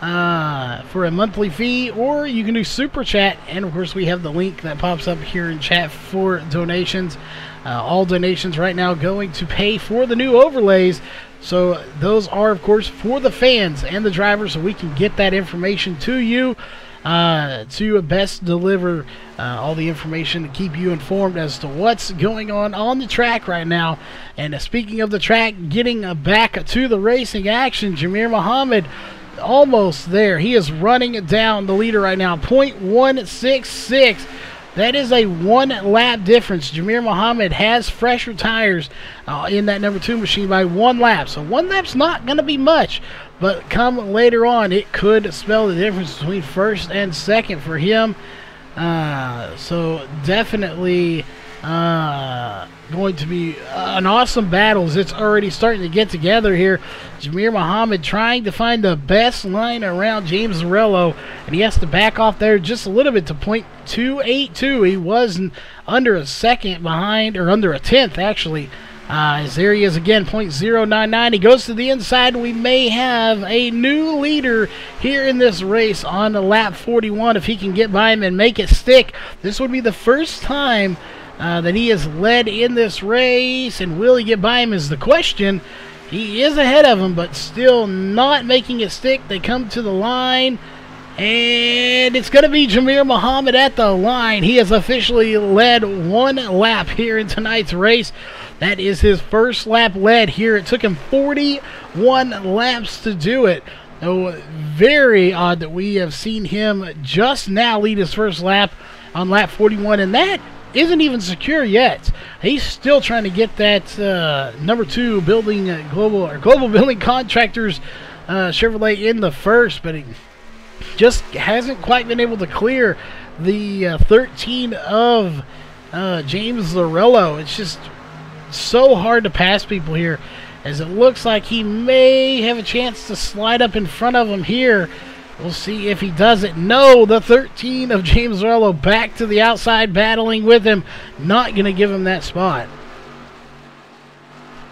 for a monthly fee, or you can do Super Chat. And, of course, we have the link that pops up here in chat for donations. All donations right now going to pay for the new overlays. So those are, of course, for the fans and the drivers, so we can get that information to you to best deliver all the information to keep you informed as to what's going on the track right now. And speaking of the track, getting back to the racing action, Jamir Muhammad almost there. He is running down the leader right now, 0.166. That is a 1 lap difference. Jamir Muhammad has fresher tires in that number 2 machine by 1 lap. So 1 lap's not going to be much, but come later on, it could spell the difference between first and second for him. So definitely going to be an awesome battle, as it's already starting to get together here. Jamir Muhammad trying to find the best line around James Zarello, and he has to back off there just a little bit to 0.282. He was under a second behind, or under a tenth actually. As there he is again, 0.099. He goes to the inside. We may have a new leader here in this race on lap 41 if he can get by him and make it stick. This would be the first time that he has led in this race, and will he get by him is the question. He is ahead of him, but still not making it stick. They come to the line, and it's going to be Jamir Muhammad at the line. He has officially led 1 lap here in tonight's race. That is his first lap led here. It took him 41 laps to do it. So very odd that we have seen him just now lead his first lap on lap 41, and that isn't even secure yet. He's still trying to get that number 2 building global building contractors Chevrolet in the first, but he just hasn't quite been able to clear the 13 of James Lorello. It's just so hard to pass people here, as it looks like he may have a chance to slide up in front of him here. We'll see if he does it. No, the 13 of James Lorello back to the outside, battling with him. Not going to give him that spot.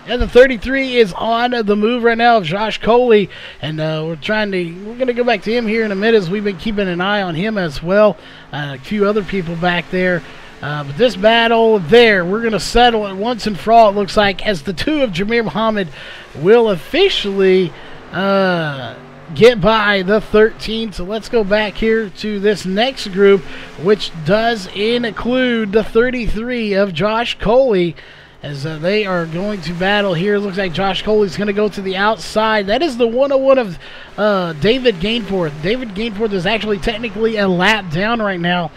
And the 33 is on the move right now of Josh Coley, and we're going to go back to him here in a minute, as we've been keeping an eye on him as well. A few other people back there. But this battle there, we're going to settle it once and for all, it looks like, as the 2 of Jameer Muhammad will officially get by the 13. So let's go back here to this next group, which does include the 33 of Josh Coley, as they are going to battle here. Looks like Josh Coley's going to go to the outside. That is the 101 of David Gainforth. David Gainforth is actually technically a lap down right now.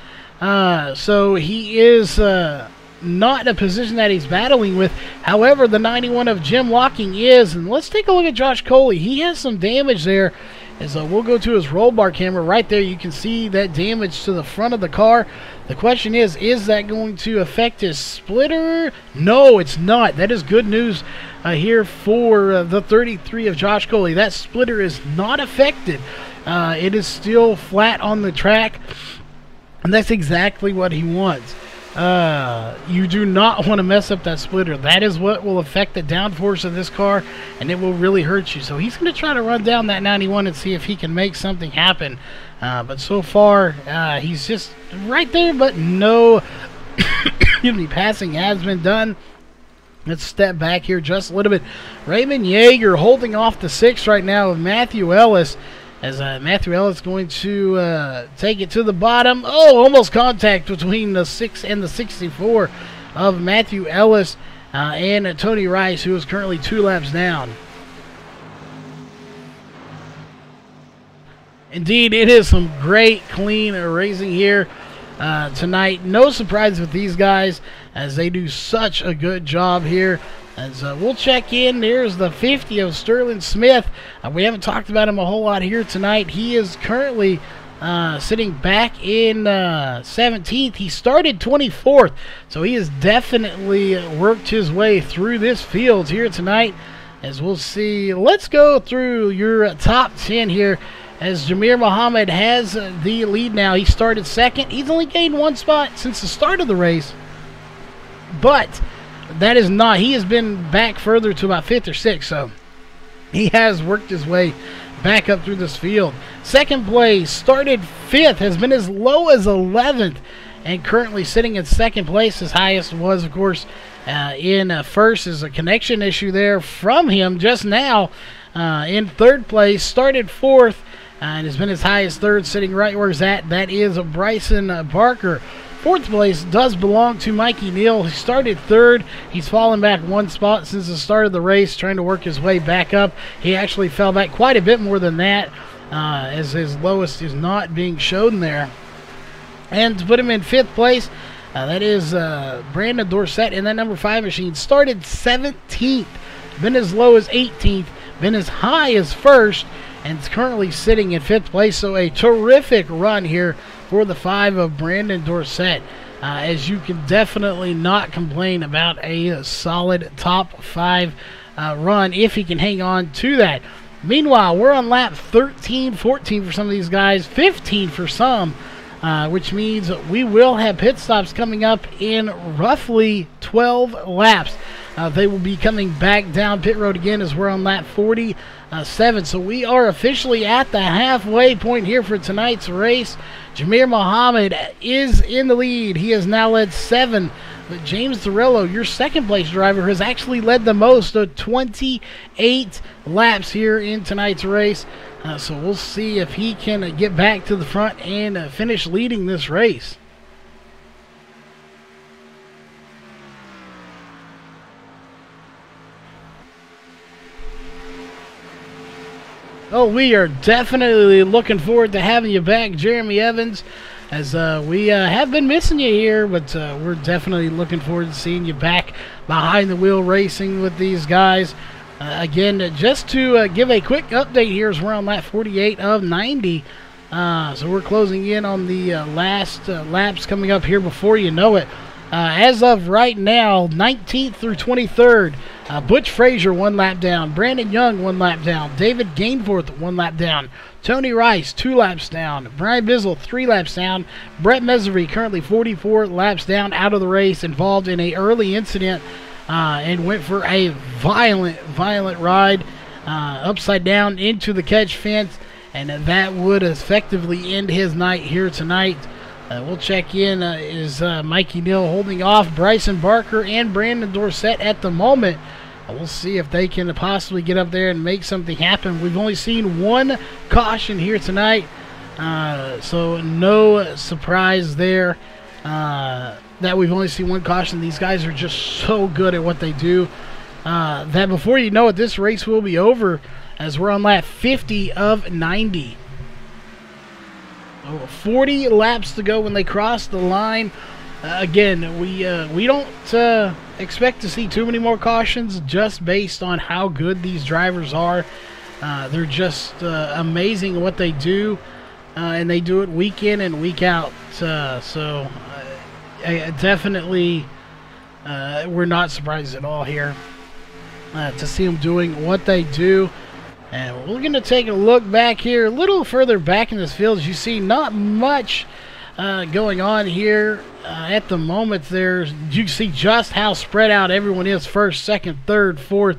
So he is not in a position that he's battling with. However, the 91 of Jim Locking is. And let's take a look at Josh Coley. He has some damage there. As we'll go to his roll bar camera right there. You can see that damage to the front of the car. The question is that going to affect his splitter? No, it's not. That is good news here for the 33 of Josh Coley. That splitter is not affected. It is still flat on the track. And that's exactly what he wants. You do not want to mess up that splitter. That is what will affect the downforce of this car, and it will really hurt you. So he's going to try to run down that 91 and see if he can make something happen. But so far, he's just right there, but no passing has been done. Let's step back here just a little bit. Raymond Yeager holding off the 6 right now of Matthew Ellis, as Matthew Ellis going to take it to the bottom. Oh, almost contact between the 6 and the 64 of Matthew Ellis and Tony Rice, who is currently 2 laps down. Indeed, it is some great, clean racing here tonight. No surprise with these guys, as they do such a good job here. As we'll check in, there's the 50 of Sterling Smith. We haven't talked about him a whole lot here tonight. He is currently sitting back in 17th. He started 24th, so he has definitely worked his way through this field here tonight. As we'll see, let's go through your top 10 here, as Jameer Muhammad has the lead now. He started 2nd. He's only gained 1 spot since the start of the race, but that is not. He has been back further to about 5th or 6th, so he has worked his way back up through this field. 2nd place, started 5th, has been as low as 11th, and currently sitting in 2nd place. His highest was, of course, in 1st. Is a connection issue there from him just now. In 3rd place, started 4th, and has been his highest 3rd, sitting right where he's at. That is Bryson Barker. 4th place does belong to Mikey Neal. He started 3rd. He's fallen back 1 spot since the start of the race, trying to work his way back up. He actually fell back quite a bit more than that, as his lowest is not being shown there. And to put him in 5th place, that is Brandon Dorsett in that number 5 machine. Started 17th, been as low as 18th, been as high as 1st, and is currently sitting in 5th place. So a terrific run here for the 5 of Brandon Dorsett, as you can definitely not complain about a solid top 5 run if he can hang on to that. Meanwhile, we're on lap 13, 14 for some of these guys, 15 for some, which means we will have pit stops coming up in roughly 12 laps. They will be coming back down pit road again, as we're on lap 47. So we are officially at the halfway point here for tonight's race. Jameer Muhammad is in the lead. He has now led 7. But James Thorello, your 2nd place driver, has actually led the most, 28 laps here in tonight's race. So we'll see if he can get back to the front and finish leading this race. Oh, we are definitely looking forward to having you back, Jeremy Evans. as we have been missing you here, but we're definitely looking forward to seeing you back behind the wheel racing with these guys. Again, just to give a quick update here, as we're on lap 48 of 90. So we're closing in on the last laps coming up here before you know it. As of right now, 19th through 23rd, Butch Frazier 1 lap down, Brandon Young 1 lap down, David Gainforth 1 lap down, Tony Rice 2 laps down, Brian Bizzle 3 laps down, Brett Mesery currently 44 laps down out of the race, involved in an early incident and went for a violent ride upside down into the catch fence, and that would effectively end his night here tonight. We'll check in. Is Mikey Neal holding off Bryson Barker and Brandon Dorsett at the moment? We'll see if they can possibly get up there and make something happen. We've only seen 1 caution here tonight, so no surprise there that we've only seen 1 caution. These guys are just so good at what they do that before you know it, this race will be over, as we're on lap 50 of 90. 40 laps to go when they cross the line. Again, we don't expect to see too many more cautions, just based on how good these drivers are. They're just amazing at what they do, and they do it week in and week out. Definitely, we're not surprised at all here to see them doing what they do. And we're going to take a look back here, a little further back in this field. As you see, not much going on here at the moment. You see just how spread out everyone is, first, second, third, fourth.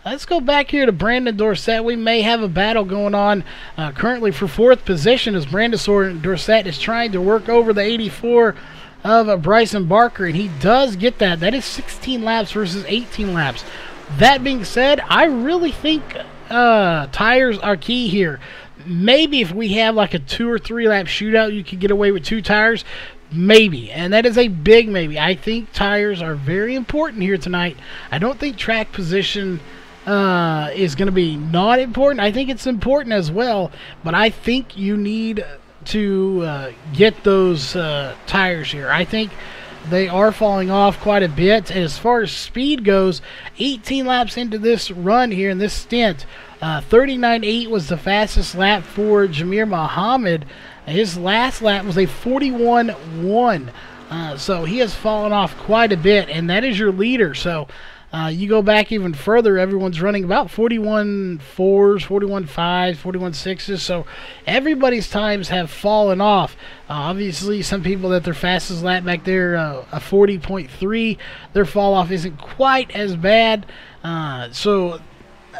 Let's go back here to Brandon Dorsett. We may have a battle going on currently for 4th position, as Brandon Dorsett is trying to work over the 84 of Bryson Barker, and he does get that. That is 16 laps versus 18 laps. That being said, I really think tires are key here. Maybe if we have like a 2 or 3 lap shootout, you could get away with 2 tires. Maybe. And that is a big maybe. I think tires are very important here tonight. I don't think track position is going to be not important. I think it's important as well. But I think you need to get those tires here. I think they are falling off quite a bit. And as far as speed goes, 18 laps into this run here in this stint, 39.8 was the fastest lap for Jamir Muhammad. His last lap was a 41.1. So he has fallen off quite a bit, and that is your leader. So you go back even further, everyone's running about 41.4s, 41.5s, 41.6s. So everybody's times have fallen off. Obviously, some people that their fastest lap back there, a 40.3, their fall off isn't quite as bad.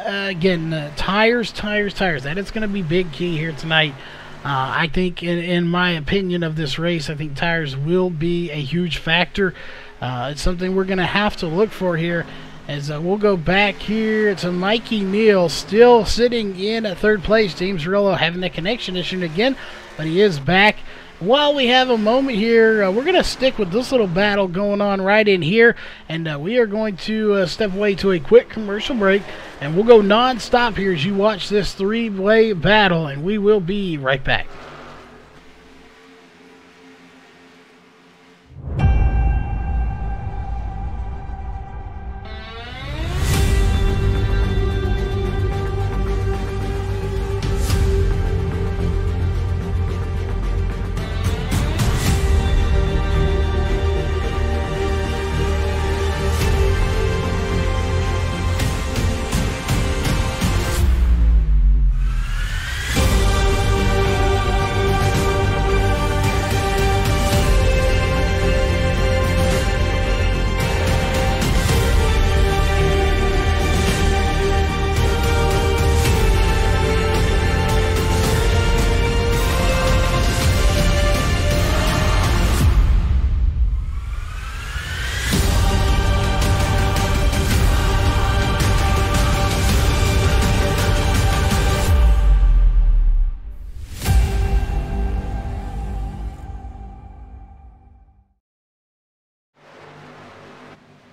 Again, tires. That is going to be big key here tonight. I think, in my opinion of this race, I think tires will be a huge factor. It's something we're going to have to look for here. As we'll go back here to Mikey Neal, still sitting in at 3rd place. James Rillo having a connection issue again, but he is back. While we have a moment here, we're going to stick with this little battle going on right in here, and we are going to step away to a quick commercial break, and we'll go non-stop here as you watch this 3-way battle, and we will be right back.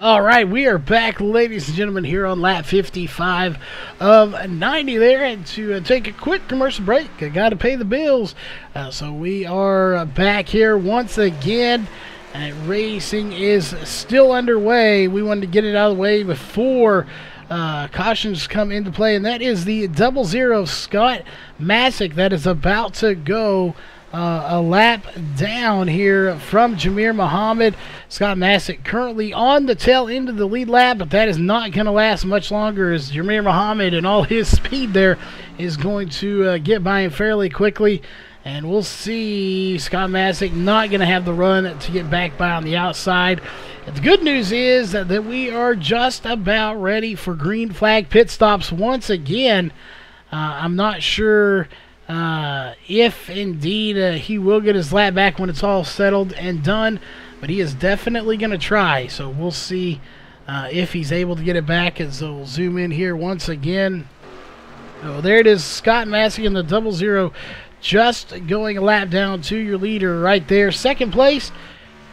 All right, we are back, ladies and gentlemen, here on lap 55 of 90 there. And to take a quick commercial break, I got to pay the bills. So we are back here once again. Racing is still underway. We wanted to get it out of the way before cautions come into play. And that is the 00 Scott Masick that is about to go a lap down here from Jamir Muhammad. Scott Masick currently on the tail end of the lead lap, but that is not going to last much longer, as Jamir Muhammad and all his speed there is going to get by him fairly quickly. And we'll see Scott Masick not going to have the run to get back by on the outside. The good news is that we are just about ready for green flag pit stops once again. I'm not sure if indeed he will get his lap back when it's all settled and done, but he is definitely going to try. So we'll see if he's able to get it back, as we'll zoom in here once again. So there it is, Scott Masick in the 00, just going a lap down to your leader right there. Second place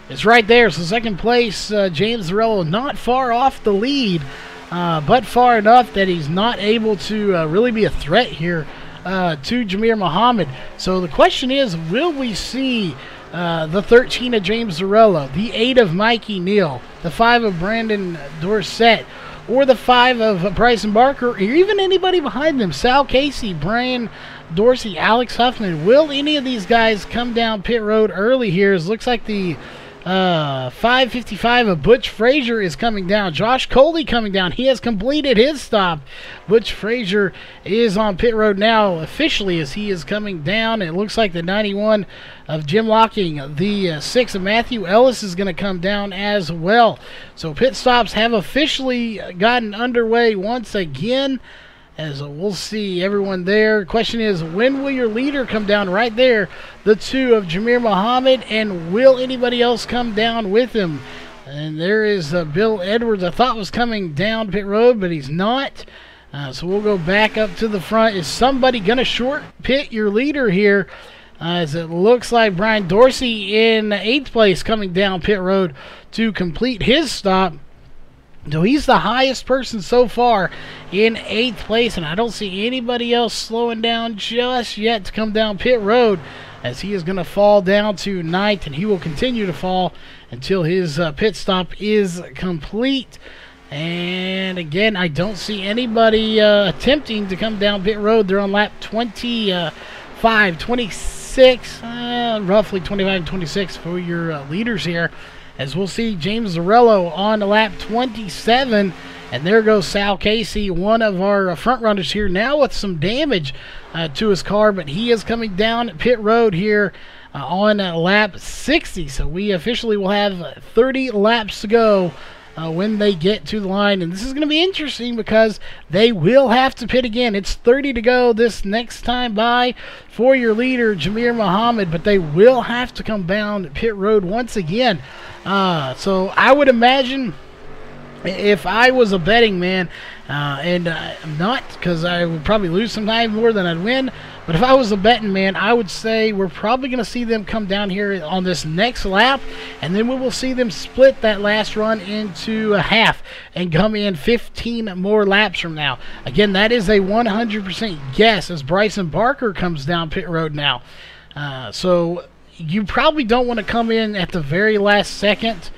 is right there. So second place, James Zarello, not far off the lead, but far enough that he's not able to really be a threat here to Jamir Muhammad. So the question is, will we see the 13 of James Zarello, the 8 of Mikey Neal, the 5 of Brandon Dorsett, or the 5 of Bryson Barker, or even anybody behind them, Sal Casey, Brian Dorsey, Alex Huffman? Will any of these guys come down pit road early here? It looks like the 555 of Butch Frazier is coming down. Josh Coley coming down. He has completed his stop. Butch Frazier is on pit road now officially as he is coming down. It looks like the 91 of Jim Locking, the 6 of Matthew Ellis is going to come down as well. So pit stops have officially gotten underway once again, as we'll see everyone there. Question is, when will your leader come down? Right there, the 2 of Jamir Muhammad, and will anybody else come down with him? And there is Bill Edwards, I thought was coming down pit road, but he's not. So we'll go back up to the front. Is somebody going to short pit your leader here? As it looks like Brian Dorsey in 8th place coming down pit road to complete his stop. So he's the highest person so far in 8th place, and I don't see anybody else slowing down just yet to come down pit road, as he is going to fall down to 9th, and he will continue to fall until his pit stop is complete. And again, I don't see anybody attempting to come down pit road. They're on lap 25, 26, roughly 25 and 26 for your leaders here. As we'll see James Zarello on lap 27. And there goes Sal Casey, one of our front runners here, now with some damage to his car. But he is coming down pit road here on lap 60. So we officially will have 30 laps to go when they get to the line. And this is going to be interesting because they will have to pit again. It's 30 to go this next time by for your leader, Jamir Muhammad. But they will have to come down pit road once again. So I would imagine, if I was a betting man, and I'm not, because I would probably lose some time more than I'd win, but if I was a betting man, I would say we're probably going to see them come down here on this next lap, and then we will see them split that last run into a half and come in 15 more laps from now. Again, that is a 100% guess, as Bryson Barker comes down pit road now. So you probably don't want to come in at the very last second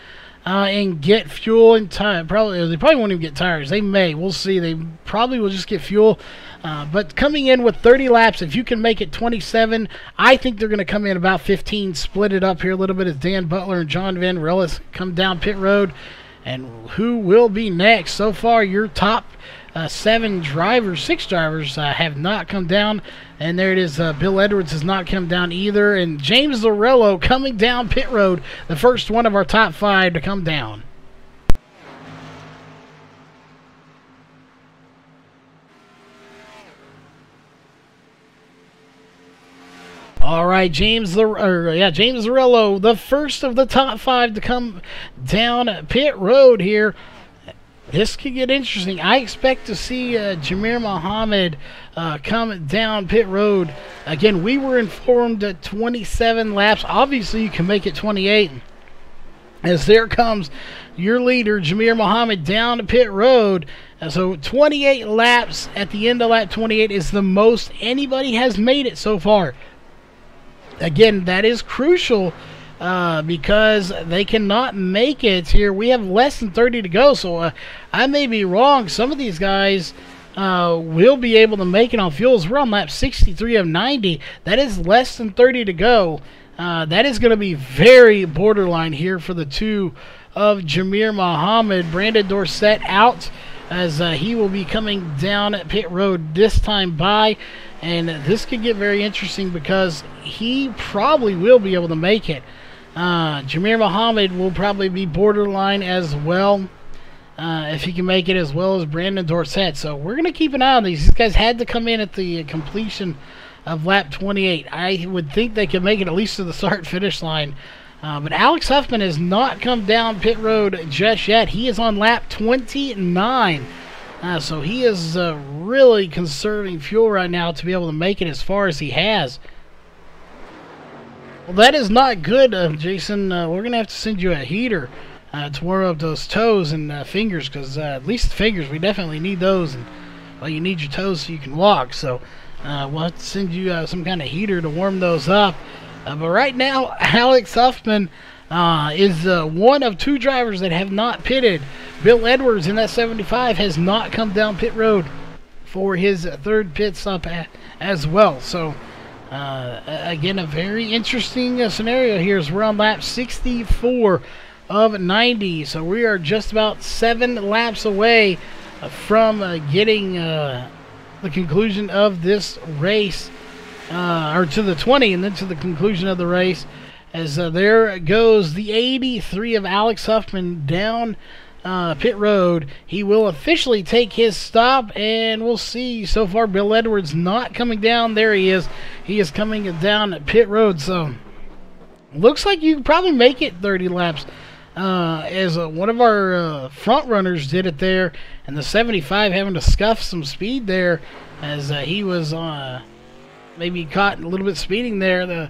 and get fuel and tire. They probably won't even get tires. They may. We'll see. They probably will just get fuel. But coming in with 30 laps, if you can make it 27, I think they're going to come in about 15, split it up here a little bit as Dan Butler and John Van Rellis come down pit road. And who will be next? So far, your top 6 drivers have not come down. And there it is. Bill Edwards has not come down either. And James Zarello coming down pit road, the first one of our top 5 to come down. All right, James Zarello, the first of the top 5 to come down pit road here. This could get interesting. I expect to see Jamir Muhammad come down pit road. Again, we were informed at 27 laps. Obviously, you can make it 28. as there comes your leader, Jamir Muhammad, down to pit road. So 28 laps at the end of lap 28 is the most anybody has made it so far. Again, that is crucial because they cannot make it here. We have less than 30 to go, so I may be wrong. Some of these guys will be able to make it on fuels. We're on lap 63 of 90. That is less than 30 to go. That is going to be very borderline here for the two of Jamir Muhammad. Brandon Dorsett out as he will be coming down at pit road this time by. And this could get very interesting because he probably will be able to make it. Jamir Muhammad will probably be borderline as well. If he can make it, as well as Brandon Dorsett. So we're going to keep an eye on these. These guys had to come in at the completion of lap 28. I would think they could make it at least to the start-finish line. But Alex Huffman has not come down pit road just yet. He is on lap 29. So he is really conserving fuel right now to be able to make it as far as he has. Well, that is not good, Jason. We're going to have to send you a heater to warm up those toes and fingers, because at least the fingers, we definitely need those. And well, you need your toes so you can walk. So we'll have to send you some kind of heater to warm those up. But right now, Alex Huffman is one of two drivers that have not pitted. Bill Edwards in that 75 has not come down pit road for his third pit stop as well. So again, a very interesting scenario here as we're on lap 64 of 90. So we are just about 7 laps away from getting the conclusion of this race, or to the 20 and then to the conclusion of the race, as there goes the 83 of Alex Huffman down pit road. He will officially take his stop, and we'll see. So far, Bill Edwards not coming down. There he is. He is coming down at pit road. So looks like you can probably make it 30 laps. As one of our front runners did it there, and the 75 having to scuff some speed there as he was maybe caught a little bit speeding there. The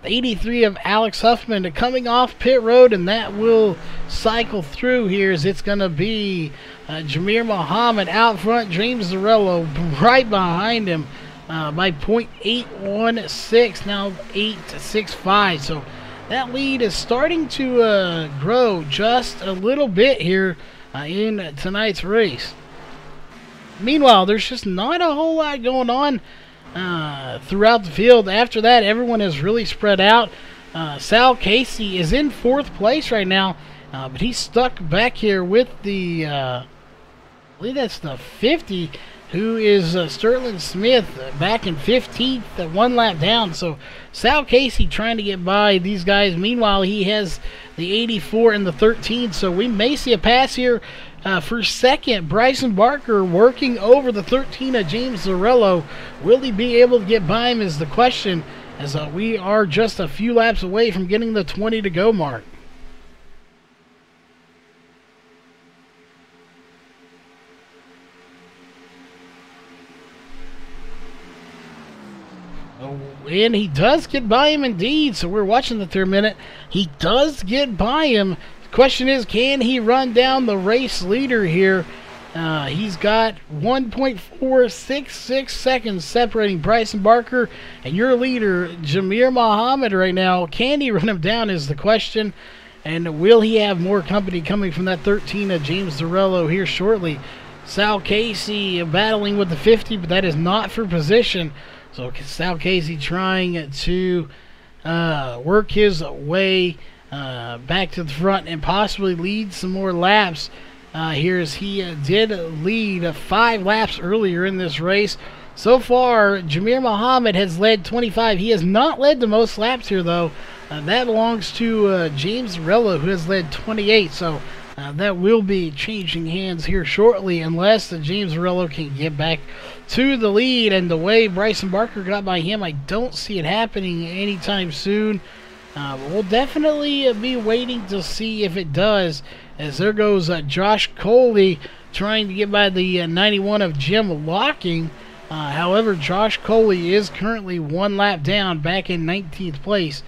83 of Alex Huffman coming off pit road, and that will cycle through here as it's going to be Jamir Muhammad out front, James Zarello right behind him by 0.816, now 8.65. So that lead is starting to grow just a little bit here in tonight's race. Meanwhile, there's just not a whole lot going on throughout the field. After that, everyone is really spread out. Sal Casey is in 4th place right now, but he's stuck back here with the, I believe that's the 50, who is Sterling Smith back in 15th, 1 lap down. So Sal Casey trying to get by these guys. Meanwhile, he has the 84 and the 13. So we may see a pass here for second. Bryson Barker working over the 13 of James Zarello. Will he be able to get by him is the question, as we are just a few laps away from getting the 20 to go mark. And he does get by him indeed. So we're watching the third minute. He does get by him. The question is, can he run down the race leader here? He's got 1.466 seconds separating Bryson Barker and your leader, Jamir Muhammad, right now. Can he run him down is the question. And will he have more company coming from that 13 of James Zarello here shortly? Sal Casey battling with the 50, but that is not for position. So Sal Casey trying to work his way back to the front and possibly lead some more laps here, as he did lead 5 laps earlier in this race. So far, Jamir Muhammad has led 25. He has not led the most laps here, though. That belongs to James Zarello, who has led 28. So that will be changing hands here shortly, unless James Zarello can get back to the lead. And the way Bryson Barker got by him, I don't see it happening anytime soon. But we'll definitely be waiting to see if it does, as there goes Josh Coley trying to get by the 91 of Jim Locking. However, Josh Coley is currently 1 lap down, back in 19th place.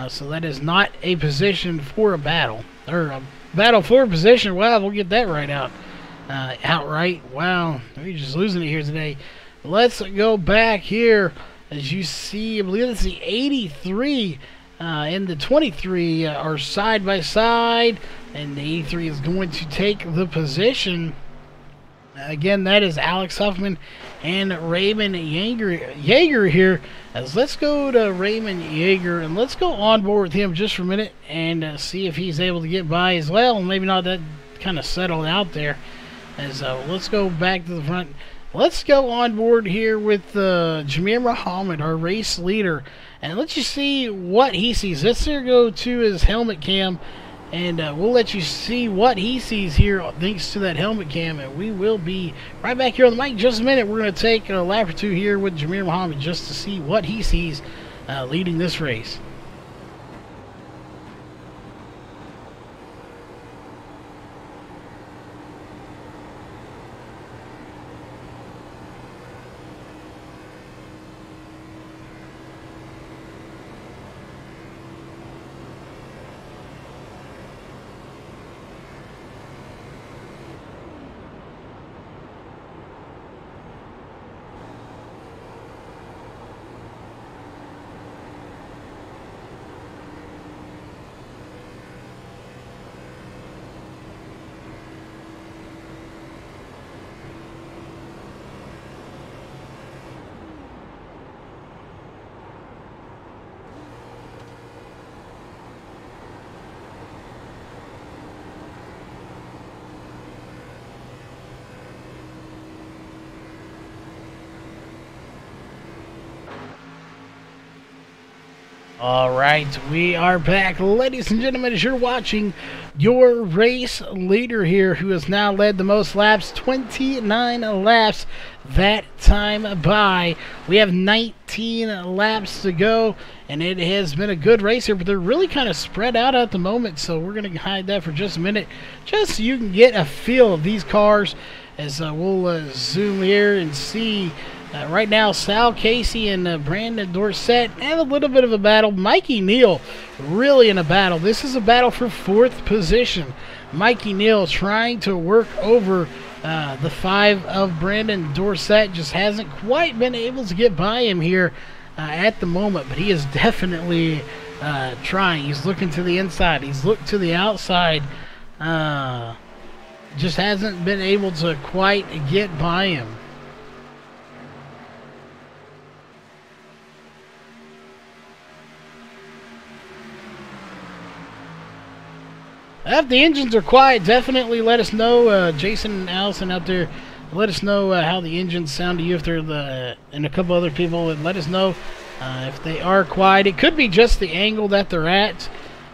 So that is not a position for a battle. or battle for position. Wow, we'll get that right outright. Wow, we're just losing it here today. Let's go back here. As you see, I believe it's the 83 and the 23 are side by side, and the 83 is going to take the position. Again, that is Alex Huffman and Raymond Yeager here. As let's go to Raymond Yeager, and let's go on board with him just for a minute and see if he's able to get by as well. Maybe not that kind of settled out there. As let's go back to the front. Let's go on board here with Jamir Muhammad, our race leader, and let's just see what he sees. Let's go to his helmet cam, and we'll let you see what he sees here thanks to that helmet cam, and we will be right back here on the mic in just a minute. We're going to take a lap or two here with Jamir Muhammad just to see what he sees leading this race. All right, we are back, ladies and gentlemen, as you're watching your race leader here, who has now led the most laps, 29 laps that time by. We have 19 laps to go, and it has been a good race here, but they're really kind of spread out at the moment, so we're going to hide that for just a minute, just so you can get a feel of these cars, as we'll zoom here and see. Right now, Sal Casey and Brandon Dorsett have a little bit of a battle. Mikey Neal really in a battle. This is a battle for 4th position. Mikey Neal trying to work over the 5 of Brandon Dorsett. Just hasn't quite been able to get by him here at the moment, but he is definitely trying. He's looking to the inside. He's looked to the outside. Just hasn't been able to quite get by him. If the engines are quiet, definitely let us know. Jason and Allison out there, let us know how the engines sound to you. If they're and a couple other people, let us know if they are quiet. It could be just the angle that they're at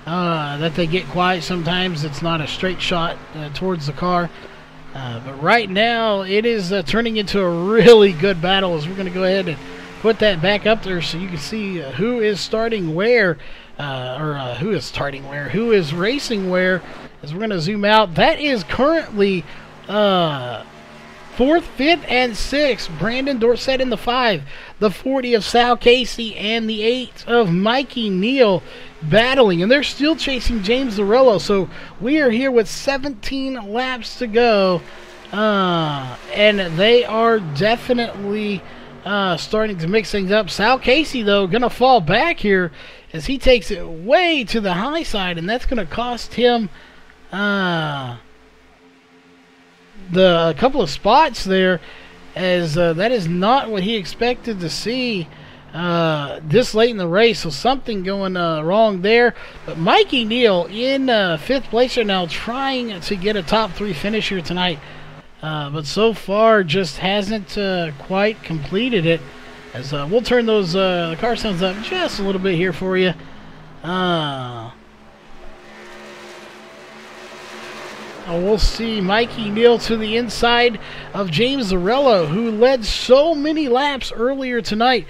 that they get quiet. Sometimes it's not a straight shot towards the car. But right now, it is turning into a really good battle. As we're going to go ahead and put that back up there so you can see who is starting where. Who is starting where, who is racing where, as we're going to zoom out. That is currently 4th, 5th, and 6th. Brandon Dorsett in the 5, the 40 of Sal Casey, and the 8 of Mikey Neal battling, and they're still chasing James Zarello. So we are here with 17 laps to go, and they are definitely starting to mix things up. Sal Casey, though, going to fall back here as he takes it way to the high side, and that's going to cost him a couple of spots there, as that is not what he expected to see this late in the race. So something going wrong there. But Mikey Neal in 5th place right now, trying to get a top 3 finish here tonight. But so far just hasn't quite completed it. As we'll turn those car sounds up just a little bit here for you. We'll see Mikey Neal to the inside of James Zarello, who led so many laps earlier tonight.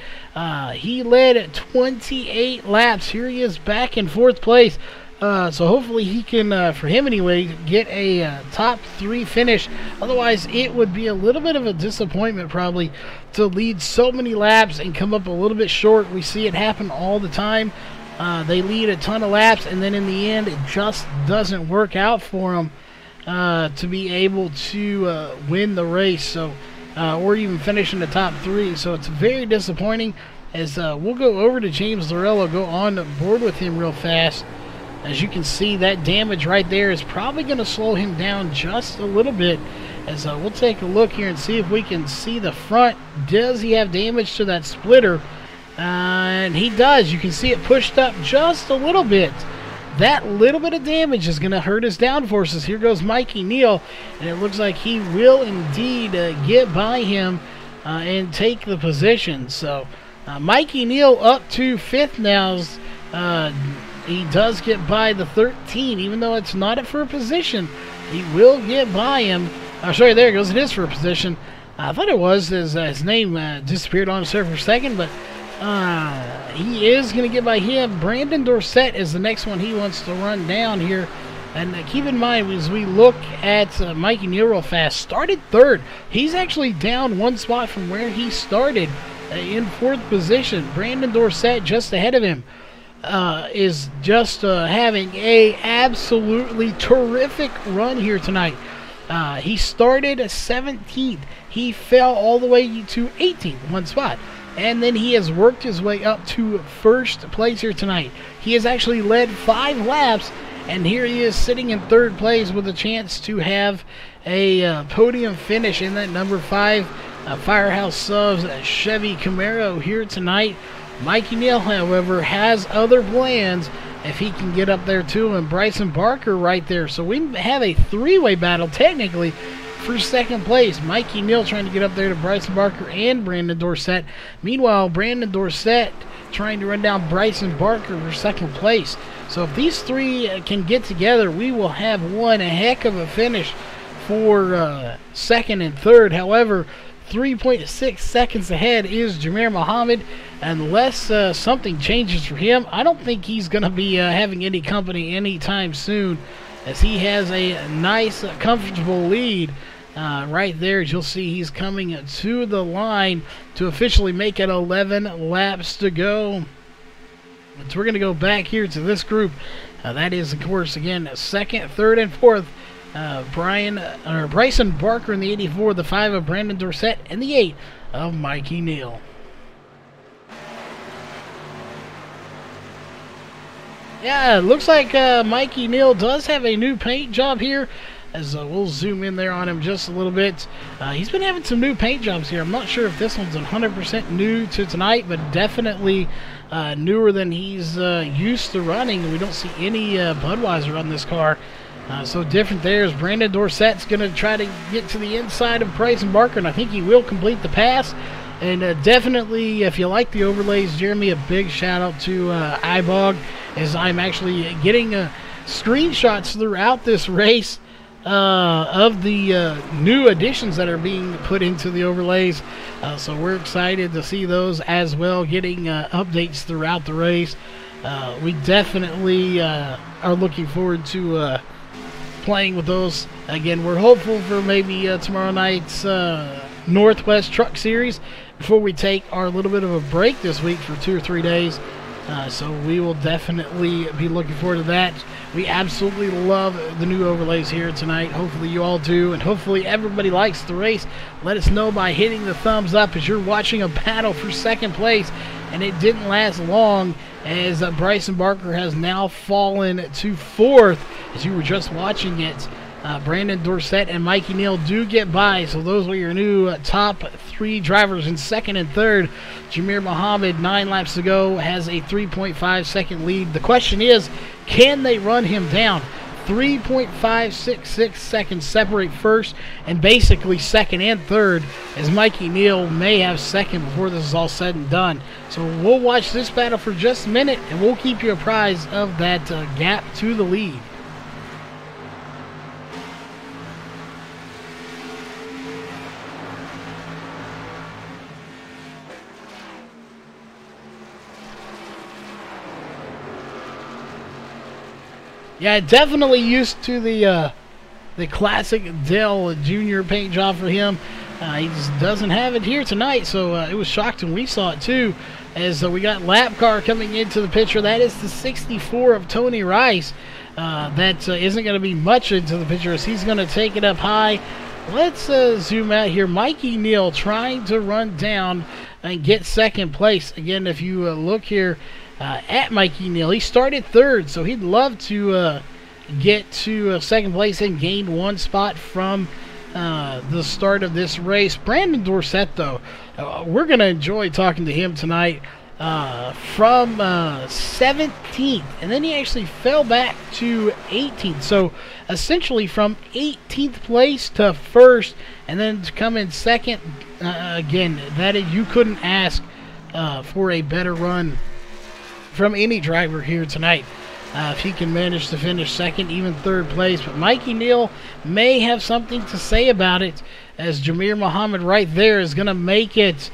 He led 28 laps. Here he is back in 4th place. So hopefully he can, for him anyway, get a top 3 finish. Otherwise, it would be a little bit of a disappointment probably to lead so many laps and come up a little bit short. We see it happen all the time. They lead a ton of laps, and then in the end, it just doesn't work out for them to be able to win the race, so or even finish in the top 3. So it's very disappointing. As we'll go over to James Lorello, go on board with him real fast. As you can see, that damage right there is probably going to slow him down just a little bit. As we'll take a look here and see if we can see the front. Does he have damage to that splitter? And he does. You can see it pushed up just a little bit. That little bit of damage is going to hurt his downforces. Here goes Mikey Neal, and it looks like he will indeed get by him and take the position. So Mikey Neal up to 5th now. He does get by the 13, even though it's not for a position. He will get by him. Sorry, there it goes. It is for a position. I thought it was. His name disappeared on the surface for a second, but he is going to get by him. Brandon Dorsett is the next one he wants to run down here. And keep in mind, as we look at Mikey Neal real fast, started 3rd. He's actually down 1 spot from where he started in 4th position. Brandon Dorsett just ahead of him. Is just having a absolutely terrific run here tonight. He started 17th. He fell all the way to 18th, 1 spot. And then he has worked his way up to 1st place here tonight. He has actually led 5 laps, and here he is sitting in 3rd place with a chance to have a podium finish in that number 5 Firehouse Subs Chevy Camaro here tonight. Mikey Neal, however, has other plans if he can get up there too, and Bryson Barker right there. So we have a 3-way battle technically for 2nd place. Mikey Neal trying to get up there to Bryson Barker and Brandon Dorsett. Meanwhile, Brandon Dorsett trying to run down Bryson Barker for 2nd place. So if these 3 can get together, we will have one heck of a finish for 2nd and 3rd. However, 3.6 seconds ahead is Jameer Muhammad. Unless something changes for him, I don't think he's going to be having any company anytime soon, as he has a nice, comfortable lead right there. As you'll see, he's coming to the line to officially make it 11 laps to go. So we're going to go back here to this group. That is, of course, again, 2nd, 3rd, and 4th. Bryson Barker in the 84, the 5 of Brandon Dorsett, and the 8 of Mikey Neal. Yeah, it looks like Mikey Neal does have a new paint job here, as we'll zoom in there on him just a little bit. He's been having some new paint jobs here. I'm not sure if this one's 100% new to tonight, but definitely newer than he's used to running. We don't see any Budweiser on this car. So different there as Brandon Dorsett's going to try to get to the inside of Bryson Barker, and I think he will complete the pass. And definitely, if you like the overlays, Jeremy, a big shout out to iBog, as I'm actually getting screenshots throughout this race of the new additions that are being put into the overlays. So we're excited to see those as well, getting updates throughout the race. We definitely are looking forward to playing with those. Again, we're hopeful for maybe tomorrow night's Northwest Truck Series before we take our little bit of a break this week for 2 or 3 days. So we will definitely be looking forward to that. We absolutely love the new overlays here tonight. Hopefully you all do, and hopefully everybody likes the race. Let us know by hitting the thumbs up as you're watching a battle for 2nd place. And it didn't last long, as Bryson Barker has now fallen to 4th as you were just watching it. Brandon Dorsett and Mikey Neal do get by, so those are your new top 3 drivers in 2nd and 3rd. Jameer Muhammad, 9 laps to go, has a 3.5 second lead. The question is, can they run him down? 3.566 seconds separate 1st and basically 2nd and 3rd, as Mikey Neal may have 2nd before this is all said and done. So we'll watch this battle for just a minute, and we'll keep you apprised of that gap to the lead. Yeah, definitely used to the classic Dell Jr. paint job for him. He just doesn't have it here tonight, so it was shocked when we saw it too, as we got lap car coming into the picture. That is the 64 of Tony Rice. That isn't going to be much into the picture as he's going to take it up high. Let's zoom out here. Mikey Neal trying to run down and get second place. Again, if you look here at Mikey Neal, he started third, so he'd love to get to second place and gain one spot from the start of this race. Brandon Dorsett, though, we're going to enjoy talking to him tonight. From 17th, and then he actually fell back to 18th. So essentially from 18th place to first, and then to come in second. Again, you couldn't ask for a better run from any driver here tonight. If he can manage to finish second, even third place. But Mikey Neal may have something to say about it, as Jamir Muhammad right there is going to make it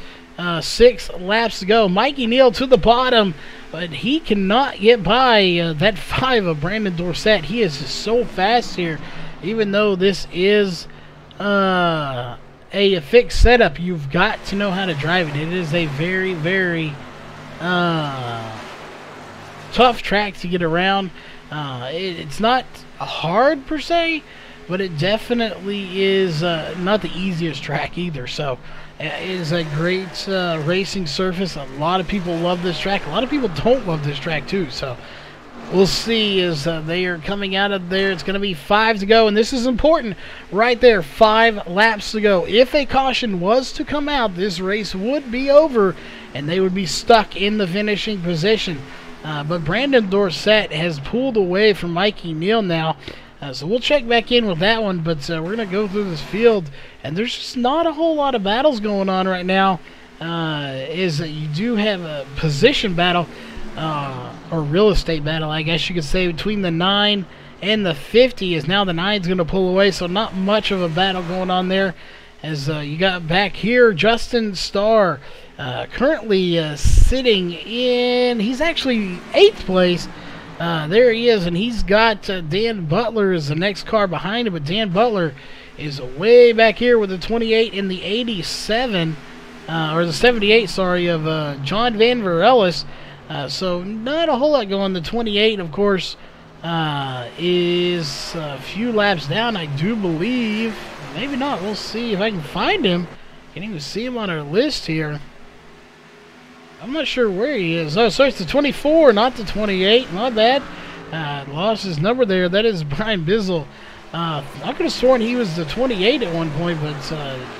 6 laps to go. Mikey Neal to the bottom, but he cannot get by that 5 of Brandon Dorsett. He is just so fast here. Even though this is a fixed setup, you've got to know how to drive it. It is a very, very tough track to get around. It's not hard per se, but it definitely is not the easiest track either. So it is a great racing surface. A lot of people love this track. A lot of people don't love this track too. So we'll see as they are coming out of there. It's going to be 5 to go, and this is important right there. 5 laps to go. If a caution was to come out, this race would be over, and they would be stuck in the finishing position. But Brandon Dorsett has pulled away from Mikey Neal now. So we'll check back in with that one, but we're going to go through this field, and there's just not a whole lot of battles going on right now. You do have a position battle, or real estate battle, I guess you could say, between the 9 and the 50, as now the 9's going to pull away, so not much of a battle going on there. As you got back here, Justin Starr, currently sitting in, he's actually 8th place. There he is, and he's got Dan Butler as the next car behind him, but Dan Butler is way back here with the 28 and the 87, or the 78, sorry, of John Van Verellis. So not a whole lot going. The 28, of course, is a few laps down, I do believe. Maybe not. We'll see if I can find him. Can't even see him on our list here. I'm not sure where he is. Oh, so it's the 24, not the 28. Not bad. Lost his number there. That is Brian Bizzle. I could have sworn he was the 28 at one point, but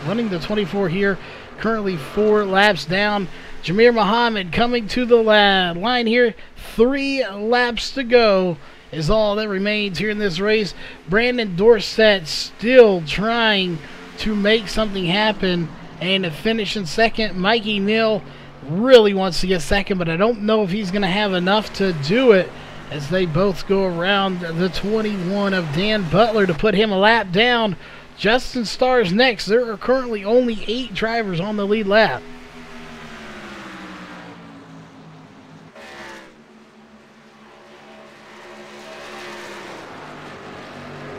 running the 24 here. Currently 4 laps down. Jamir Muhammad coming to the line here. 3 laps to go is all that remains here in this race. Brandon Dorsett still trying to make something happen and to finish in second. Mikey Neal really wants to get second, but I don't know if he's going to have enough to do it, as they both go around the 21 of Dan Butler to put him a lap down. Justin Starr's next. There are currently only 8 drivers on the lead lap.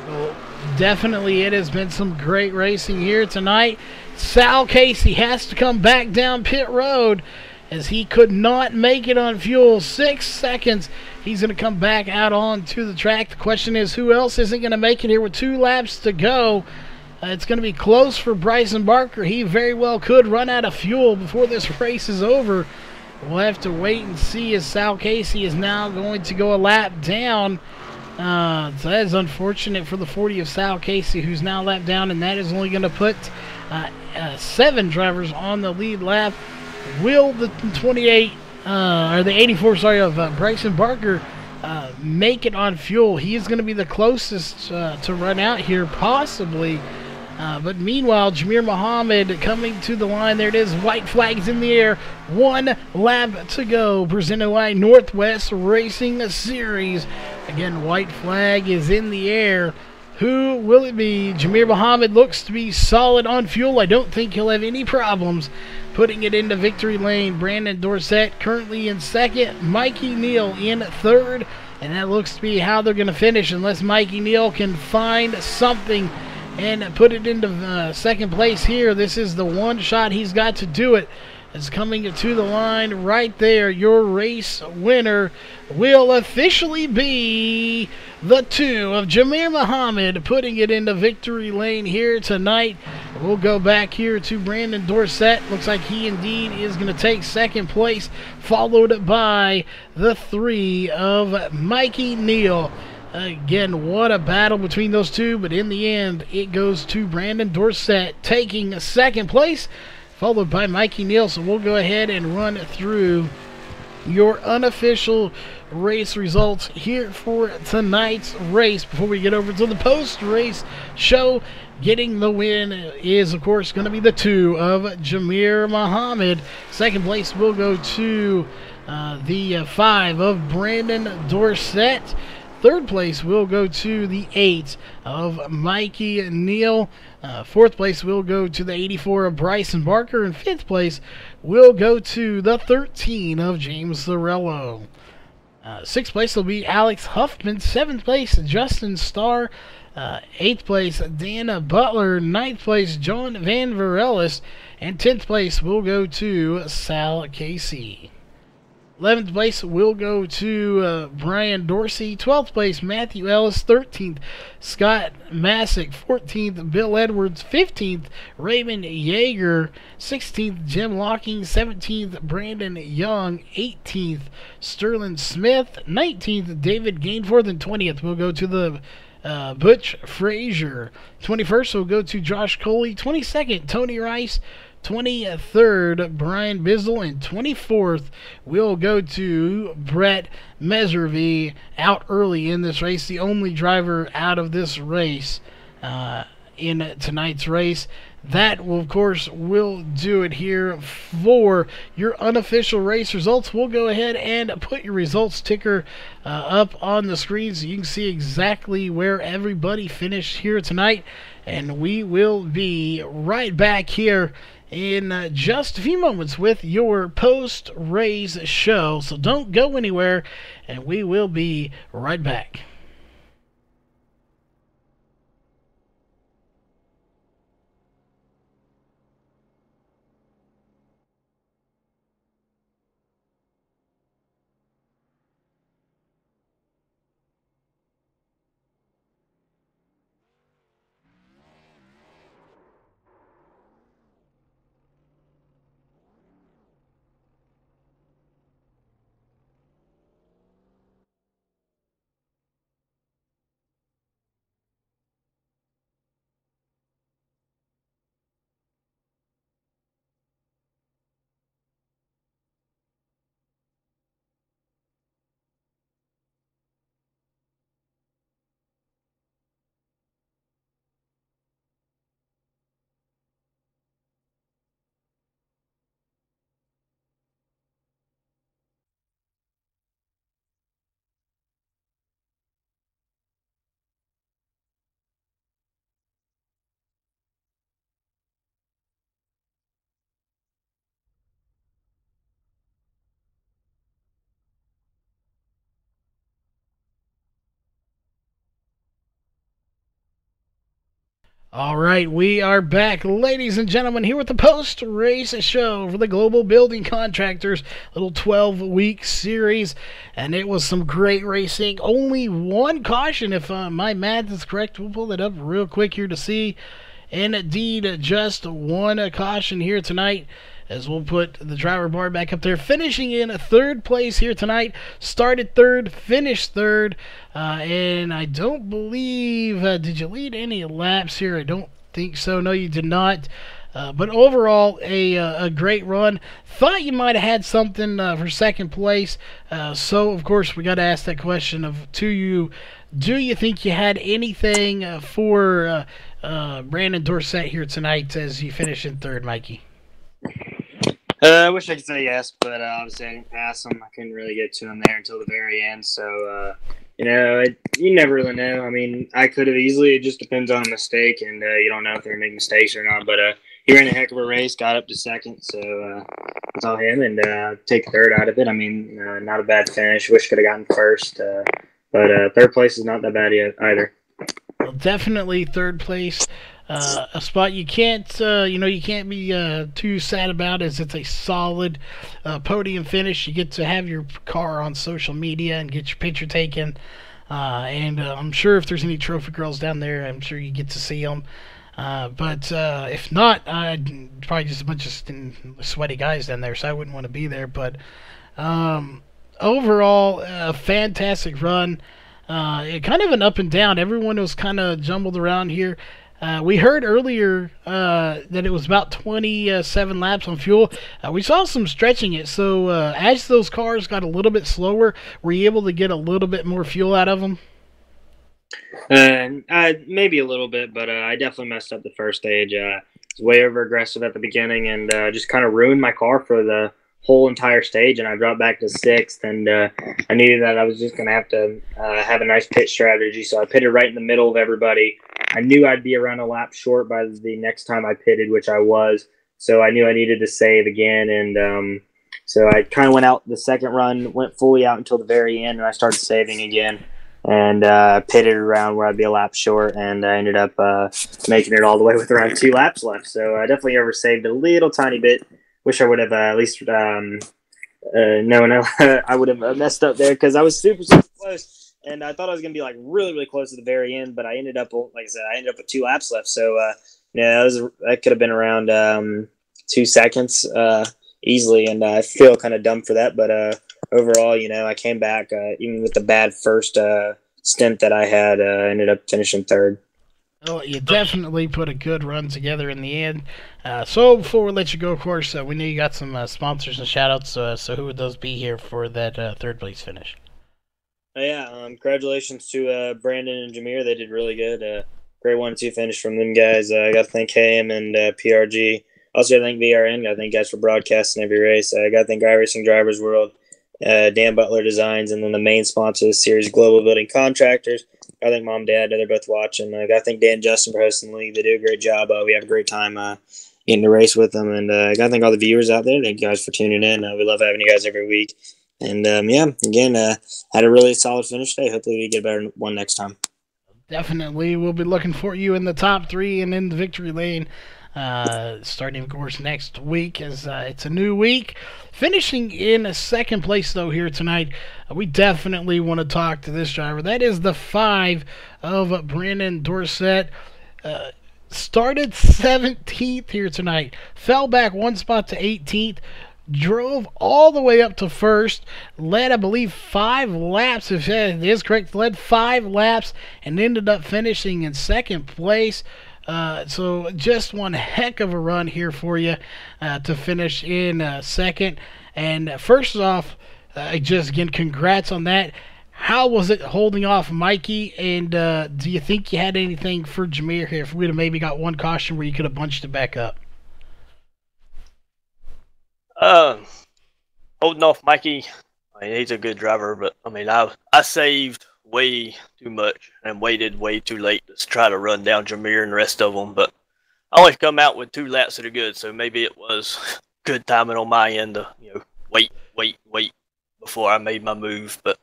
Well, definitely it has been some great racing here tonight. Sal Casey has to come back down pit road as he could not make it on fuel. 6 seconds. He's going to come back out onto the track. The question is, who else isn't going to make it here with 2 laps to go? It's going to be close for Bryson Barker. He very well could run out of fuel before this race is over. We'll have to wait and see, as Sal Casey is now going to go a lap down. So that is unfortunate for the 40 of Sal Casey, who's now lap down, and that is only going to put 7 drivers on the lead lap. Will the 28, or the 84, sorry, of Bryson Barker make it on fuel? He is going to be the closest to run out here, possibly. But meanwhile, Jamir Muhammad coming to the line. There it is. White flags in the air. 1 lap to go. Presented by Northwest Racing Series. Again, white flag is in the air. Who will it be? Jamir Muhammad looks to be solid on fuel. I don't think he'll have any problems putting it into victory lane. Brandon Dorsett currently in second. Mikey Neal in third. And that looks to be how they're going to finish, unless Mikey Neal can find something and put it into second place here. This is the one shot he's got to do it. It's coming to the line right there. Your race winner will officially be the 2 of Jameer Muhammad, putting it into victory lane here tonight. We'll go back here to Brandon Dorsett. Looks like he indeed is going to take second place, followed by the 3 of Mikey Neal. Again, what a battle between those two, but in the end, it goes to Brandon Dorsett taking second place, followed by Mikey Neal. So we'll go ahead and run through your unofficial race results here for tonight's race before we get over to the post-race show. Getting the win is, of course, going to be the 2 of Jameer Muhammad. Second place will go to the 5 of Brandon Dorsett. Third place will go to the 8 of Mikey Neal. Fourth place will go to the 84 of Bryson Barker. And fifth place will go to the 13 of James Thorello. Sixth place will be Alex Huffman. Seventh place, Justin Starr. Eighth place, Dana Butler. Ninth place, John Van Varelis. And 10th place will go to Sal Casey. 11th place will go to Brian Dorsey. 12th place, Matthew Ellis. 13th, Scott Masick. 14th, Bill Edwards. 15th, Raymond Yeager. 16th, Jim Locking. 17th, Brandon Young. 18th, Sterling Smith. 19th, David Gainforth. And 20th will go to the Butch Frazier. 21st will go to Josh Coley. 22nd, Tony Rice. 23rd, Brian Bizzle, and 24th will go to Brett Meservy, out early in this race, the only driver out of this race in tonight's race. That, will, of course, will do it here for your unofficial race results. We'll go ahead and put your results ticker up on the screen so you can see exactly where everybody finished here tonight. And we will be right back here in just a few moments with your post-race show. So don't go anywhere, and we will be right back. All right, we are back, ladies and gentlemen, here with the post-race show for the Global Building Contractors, little 12-week series, and it was some great racing. Only one caution, if my math is correct. We'll pull it up real quick here to see. Indeed, just one caution here tonight, as we'll put the driver bar back up there. Finishing in third place here tonight. Started third, finished third. And I don't believe, did you lead any laps here? I don't think so. No, you did not. But overall, a great run. Thought you might have had something for second place. So, of course, we got to ask that question to you. Do you think you had anything for Brandon Dorsett here tonight as you finish in third, Mikey? I wish I could say yes, but obviously I didn't pass him. I couldn't really get to him there until the very end. So, you never really know. I mean, I could have easily. It just depends on a mistake, and you don't know if they're making mistakes or not. But he ran a heck of a race, got up to second, so it's all him. And take third out of it. I mean, not a bad finish. Wish could have gotten first, but third place is not that bad yet either. Well, definitely third place a spot you can't you can't be too sad about, as it's a solid podium finish. You get to have your car on social media and get your picture taken, and I'm sure if there's any trophy girls down there, I'm sure you get to see them. But if not, probably just a bunch of sweaty guys down there, so I wouldn't want to be there. But overall, a fantastic run. Kind of an up and down. Everyone was kind of jumbled around here. We heard earlier that it was about 27 laps on fuel. We saw some stretching it, so as those cars got a little bit slower, were you able to get a little bit more fuel out of them? Maybe a little bit, but I definitely messed up the first stage. Was way over aggressive at the beginning, and just kind of ruined my car for the whole entire stage. And I dropped back to sixth, and I knew that I was just going to have to have a nice pit strategy. So I pitted right in the middle of everybody. I knew I'd be around a lap short by the next time I pitted, which I was. So I knew I needed to save again, and so I kind of went out the second run, went fully out until the very end, and I started saving again. And pitted around where I'd be a lap short, and I ended up making it all the way with around 2 laps left. So I definitely oversaved a little tiny bit. Wish I would have at least known I would have messed up there, because I was super, super close, and I thought I was going to be like really, really close to the very end, but I ended up, like I said, with 2 laps left. So yeah, that could have been around 2 seconds easily, and I feel kind of dumb for that, but overall, I came back, even with the bad first stint that I had, ended up finishing third. Well, you definitely put a good run together in the end. So before we let you go, of course, we know you got some sponsors and shout-outs, so who would those be here for that third place finish? Yeah, congratulations to Brandon and Jameer. They did really good. Great 1-2 finish from them guys. I got to thank KM and PRG. Also, I thank VRN. Got to thank guys for broadcasting every race. I got to thank iRacing Drivers World, Dan Butler Designs, and then the main sponsor of the series, Global Building Contractors. I thank Mom, Dad, they're both watching. I got to thank Dan and Justin for hosting the league. They do a great job. We have a great time getting to race with them. And I got to thank all the viewers out there. Thank you guys for tuning in. We love having you guys every week. And yeah, again, had a really solid finish today. Hopefully we get a better one next time. Definitely. We'll be looking for you in the top 3 and in the victory lane. Starting, of course, next week, as it's a new week. Finishing in second place, though, here tonight, we definitely want to talk to this driver. That is the 5 of Brandon Dorsett. Started 17th here tonight. Fell back 1 spot to 18th. Drove all the way up to first. Led, I believe, 5 laps, if it is correct. Led 5 laps and ended up finishing in second place. So just one heck of a run here for you to finish in second. And first off, just again, congrats on that. How was it holding off Mikey? And do you think you had anything for Jameer here? If we'd have maybe got one caution where you could have bunched it back up. Holding off Mikey, he's a good driver, but I saved way too much and waited way too late to try to run down Jameer and the rest of them, but I always come out with 2 laps that are good, so maybe it was good timing on my end to wait before I made my move. But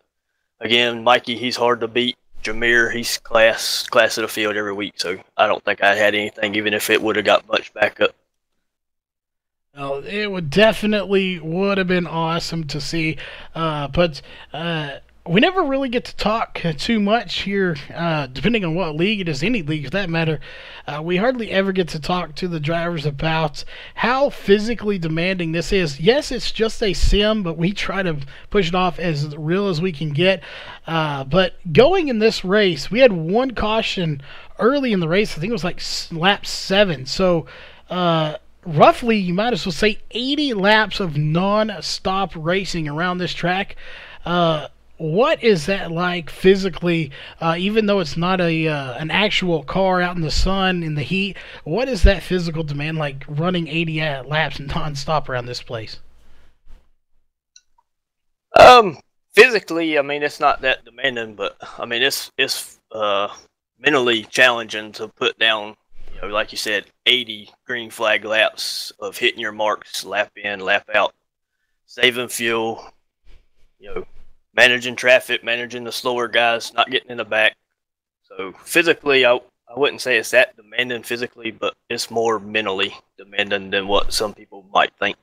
again, Mikey, he's hard to beat. Jameer, he's class of the field every week, so I don't think I had anything, even if it would have got much back up. Well, it would definitely would have been awesome to see, but we never really get to talk too much here, depending on what league it is, any league for that matter. We hardly ever get to talk to the drivers about how physically demanding this is. Yes, it's just a sim, but we try to push it off as real as we can get. But going in this race, we had 1 caution early in the race. I think it was like lap 7. So, roughly, you might as well say 80 laps of non-stop racing around this track. What is that like physically, even though it's not an actual car out in the sun, in the heat? What is that physical demand like running 80 laps non-stop around this place? Physically, it's not that demanding, but it's mentally challenging to put down, like you said, 80 green flag laps of hitting your marks, lap in, lap out, saving fuel, managing traffic, managing the slower guys, not getting in the back. So physically, I wouldn't say it's that demanding physically, but it's more mentally demanding than what some people might think.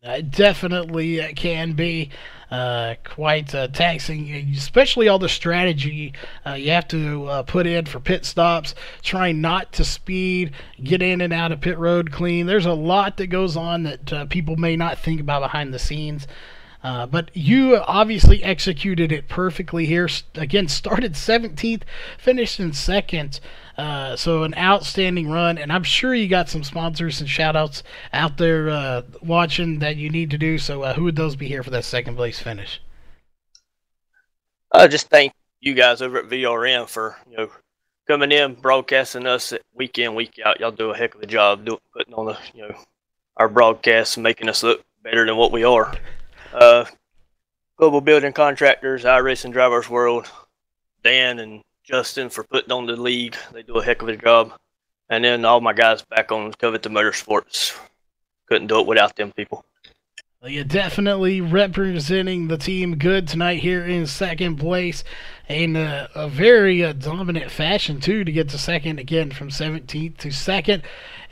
It definitely can be quite taxing, especially all the strategy you have to put in for pit stops, trying not to speed, get in and out of pit road clean. There's a lot that goes on that people may not think about behind the scenes. But you obviously executed it perfectly here. Again, started 17th, finished in 2nd. So an outstanding run, and I'm sure you got some sponsors and shout-outs out there watching that you need to do. So who would those be here for that second place finish? I just thank you guys over at VRM for coming in, broadcasting us week in, week out. Y'all do a heck of a job putting on the our broadcasts, making us look better than what we are. Global Building Contractors, iRacing Drivers World, Dan and Justin for putting on the league. They do a heck of a job. And then all my guys back on Coveted Motorsports. Couldn't do it without them people. Well, you're definitely representing the team good tonight here in second place. In a very dominant fashion, too, to get to second again from 17th to second.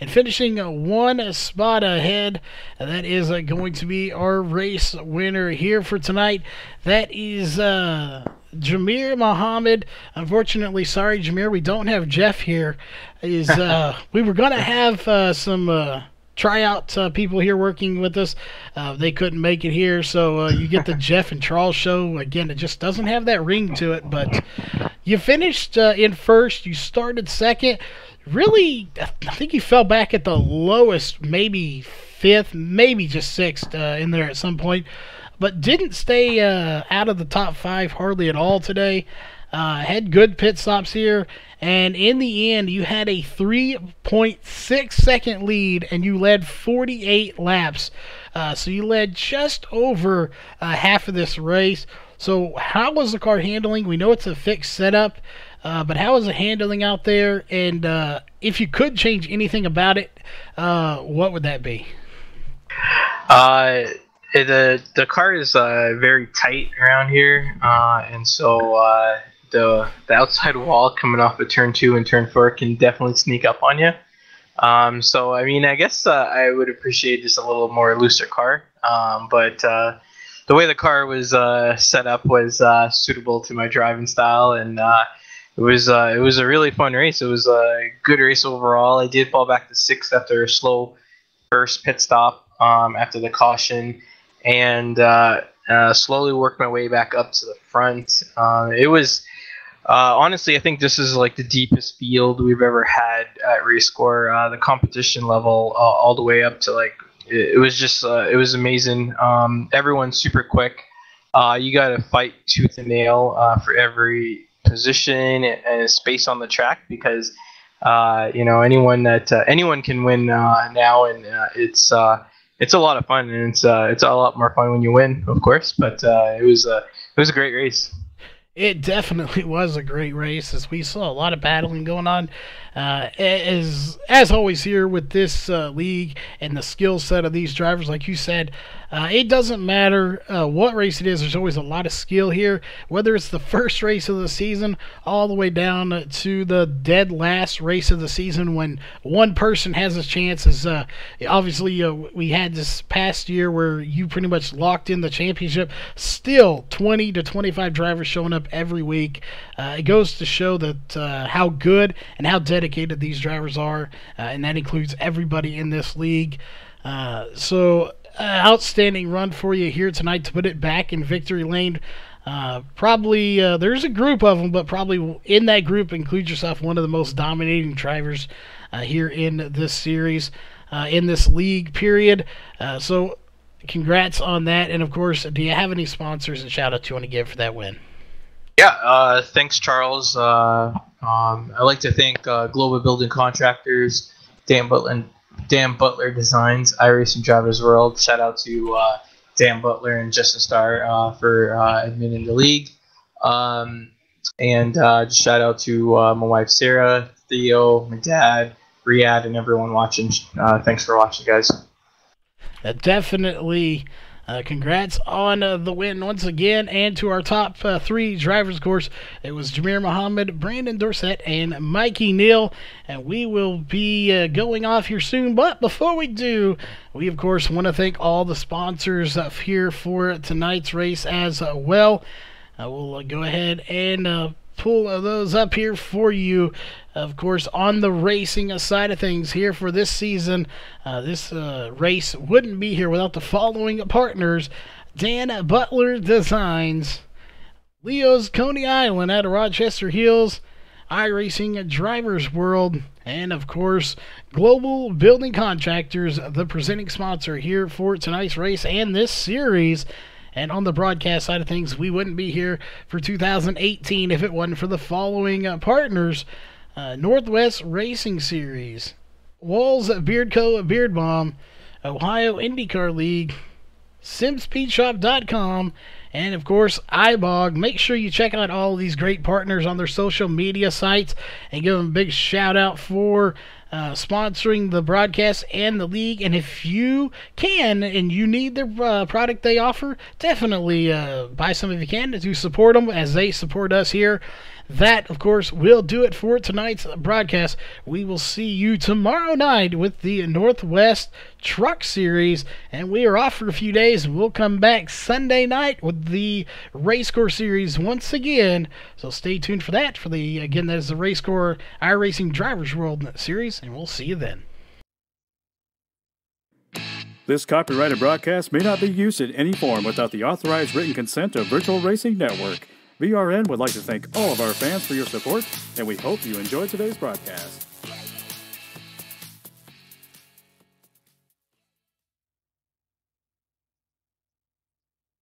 And finishing one spot ahead, that is going to be our race winner here for tonight. That is Jameer Muhammad. Unfortunately, sorry, Jameer, we don't have Jeff here. We were going to have some tryout people here working with us. They couldn't make it here, so you get the Jeff and Charles show. Again, it just doesn't have that ring to it, but you finished in first. You started second. Really, I think you fell back at the lowest, maybe 5th, maybe just 6th in there at some point, but didn't stay out of the top 5 hardly at all today. Had good pit stops here, and in the end, you had a 3.6 second lead, and you led 48 laps. So you led just over half of this race. So how was the car handling? We know it's a fixed setup, but how is it handling out there? And if you could change anything about it, what would that be? The car is very tight around here, and so the outside wall coming off of turn 2 and turn 4 can definitely sneak up on you. So I mean, I guess I would appreciate just a little more looser car, but the way the car was set up was suitable to my driving style, and it was a really fun race. It was a good race overall. I did fall back to 6th after a slow first pit stop after the caution, and slowly worked my way back up to the front. It was honestly, I think this is like the deepest field we've ever had at RACECORE. The competition level all the way up to like it was just it was amazing. Everyone's super quick. You got to fight tooth and nail for every position and space on the track because anyone can win now, and it's a lot of fun, and it's a lot more fun when you win, of course. But it was a great race. It definitely was a great race, as we saw a lot of battling going on. As always here with this league and the skill set of these drivers, like you said, it doesn't matter what race it is. There's always a lot of skill here, whether it's the first race of the season all the way down to the dead last race of the season when one person has a chance. Obviously, we had this past year where you pretty much locked in the championship. Still 20 to 25 drivers showing up every week. It goes to show that how good and how dedicated these drivers are, and that includes everybody in this league. Outstanding run for you here tonight to put it back in victory lane. Probably there's a group of them, but probably in that group include yourself one of the most dominating drivers here in this series, in this league period. So congrats on that. And of course, do you have any sponsors and shout out you want to give for that win? Yeah, thanks, Charles. I'd like to thank Global Building Contractors, Dan Butler Designs, iRacing Drivers World. Shout out to Dan Butler and Justin Starr for admitting the league. And just shout out to my wife Sarah, Theo, my dad, Riyadh, and everyone watching. Thanks for watching, guys. Definitely Congrats on the win once again, and to our top 3 drivers, of course. It was Jameer Muhammad, Brandon Dorsett, and Mikey Neal, and we will be going off here soon. But before we do, we of course want to thank all the sponsors here for tonight's race as well. We'll go ahead and pull those up here for you. Of course, on the racing side of things here for this season, this race wouldn't be here without the following partners: Dan Butler Designs, Leo's Coney Island out of Rochester Hills, iRacing Drivers World, and of course, Global Building Contractors, the presenting sponsor here for tonight's race and this series. And on the broadcast side of things, we wouldn't be here for 2018 if it wasn't for the following partners: Northwest Racing Series, Walls Beard Co. Beard Balm, Ohio IndyCar League, SimSpeedShop.com, and of course iBog. Make sure you check out all of these great partners on their social media sites and give them a big shout out for sponsoring the broadcast and the league. And if you can and you need their product they offer, definitely buy some if you can to support them as they support us here. That, of course, will do it for tonight's broadcast. We will see you tomorrow night with the Northwest Truck Series, and we are off for a few days. We'll come back Sunday night with the RACECORE Series once again, so stay tuned for that. Again, that is the RACECORE iRacing Drivers World Series, and we'll see you then. This copyrighted broadcast may not be used in any form without the authorized written consent of Virtual Racing Network. VRN would like to thank all of our fans for your support, and we hope you enjoyed today's broadcast.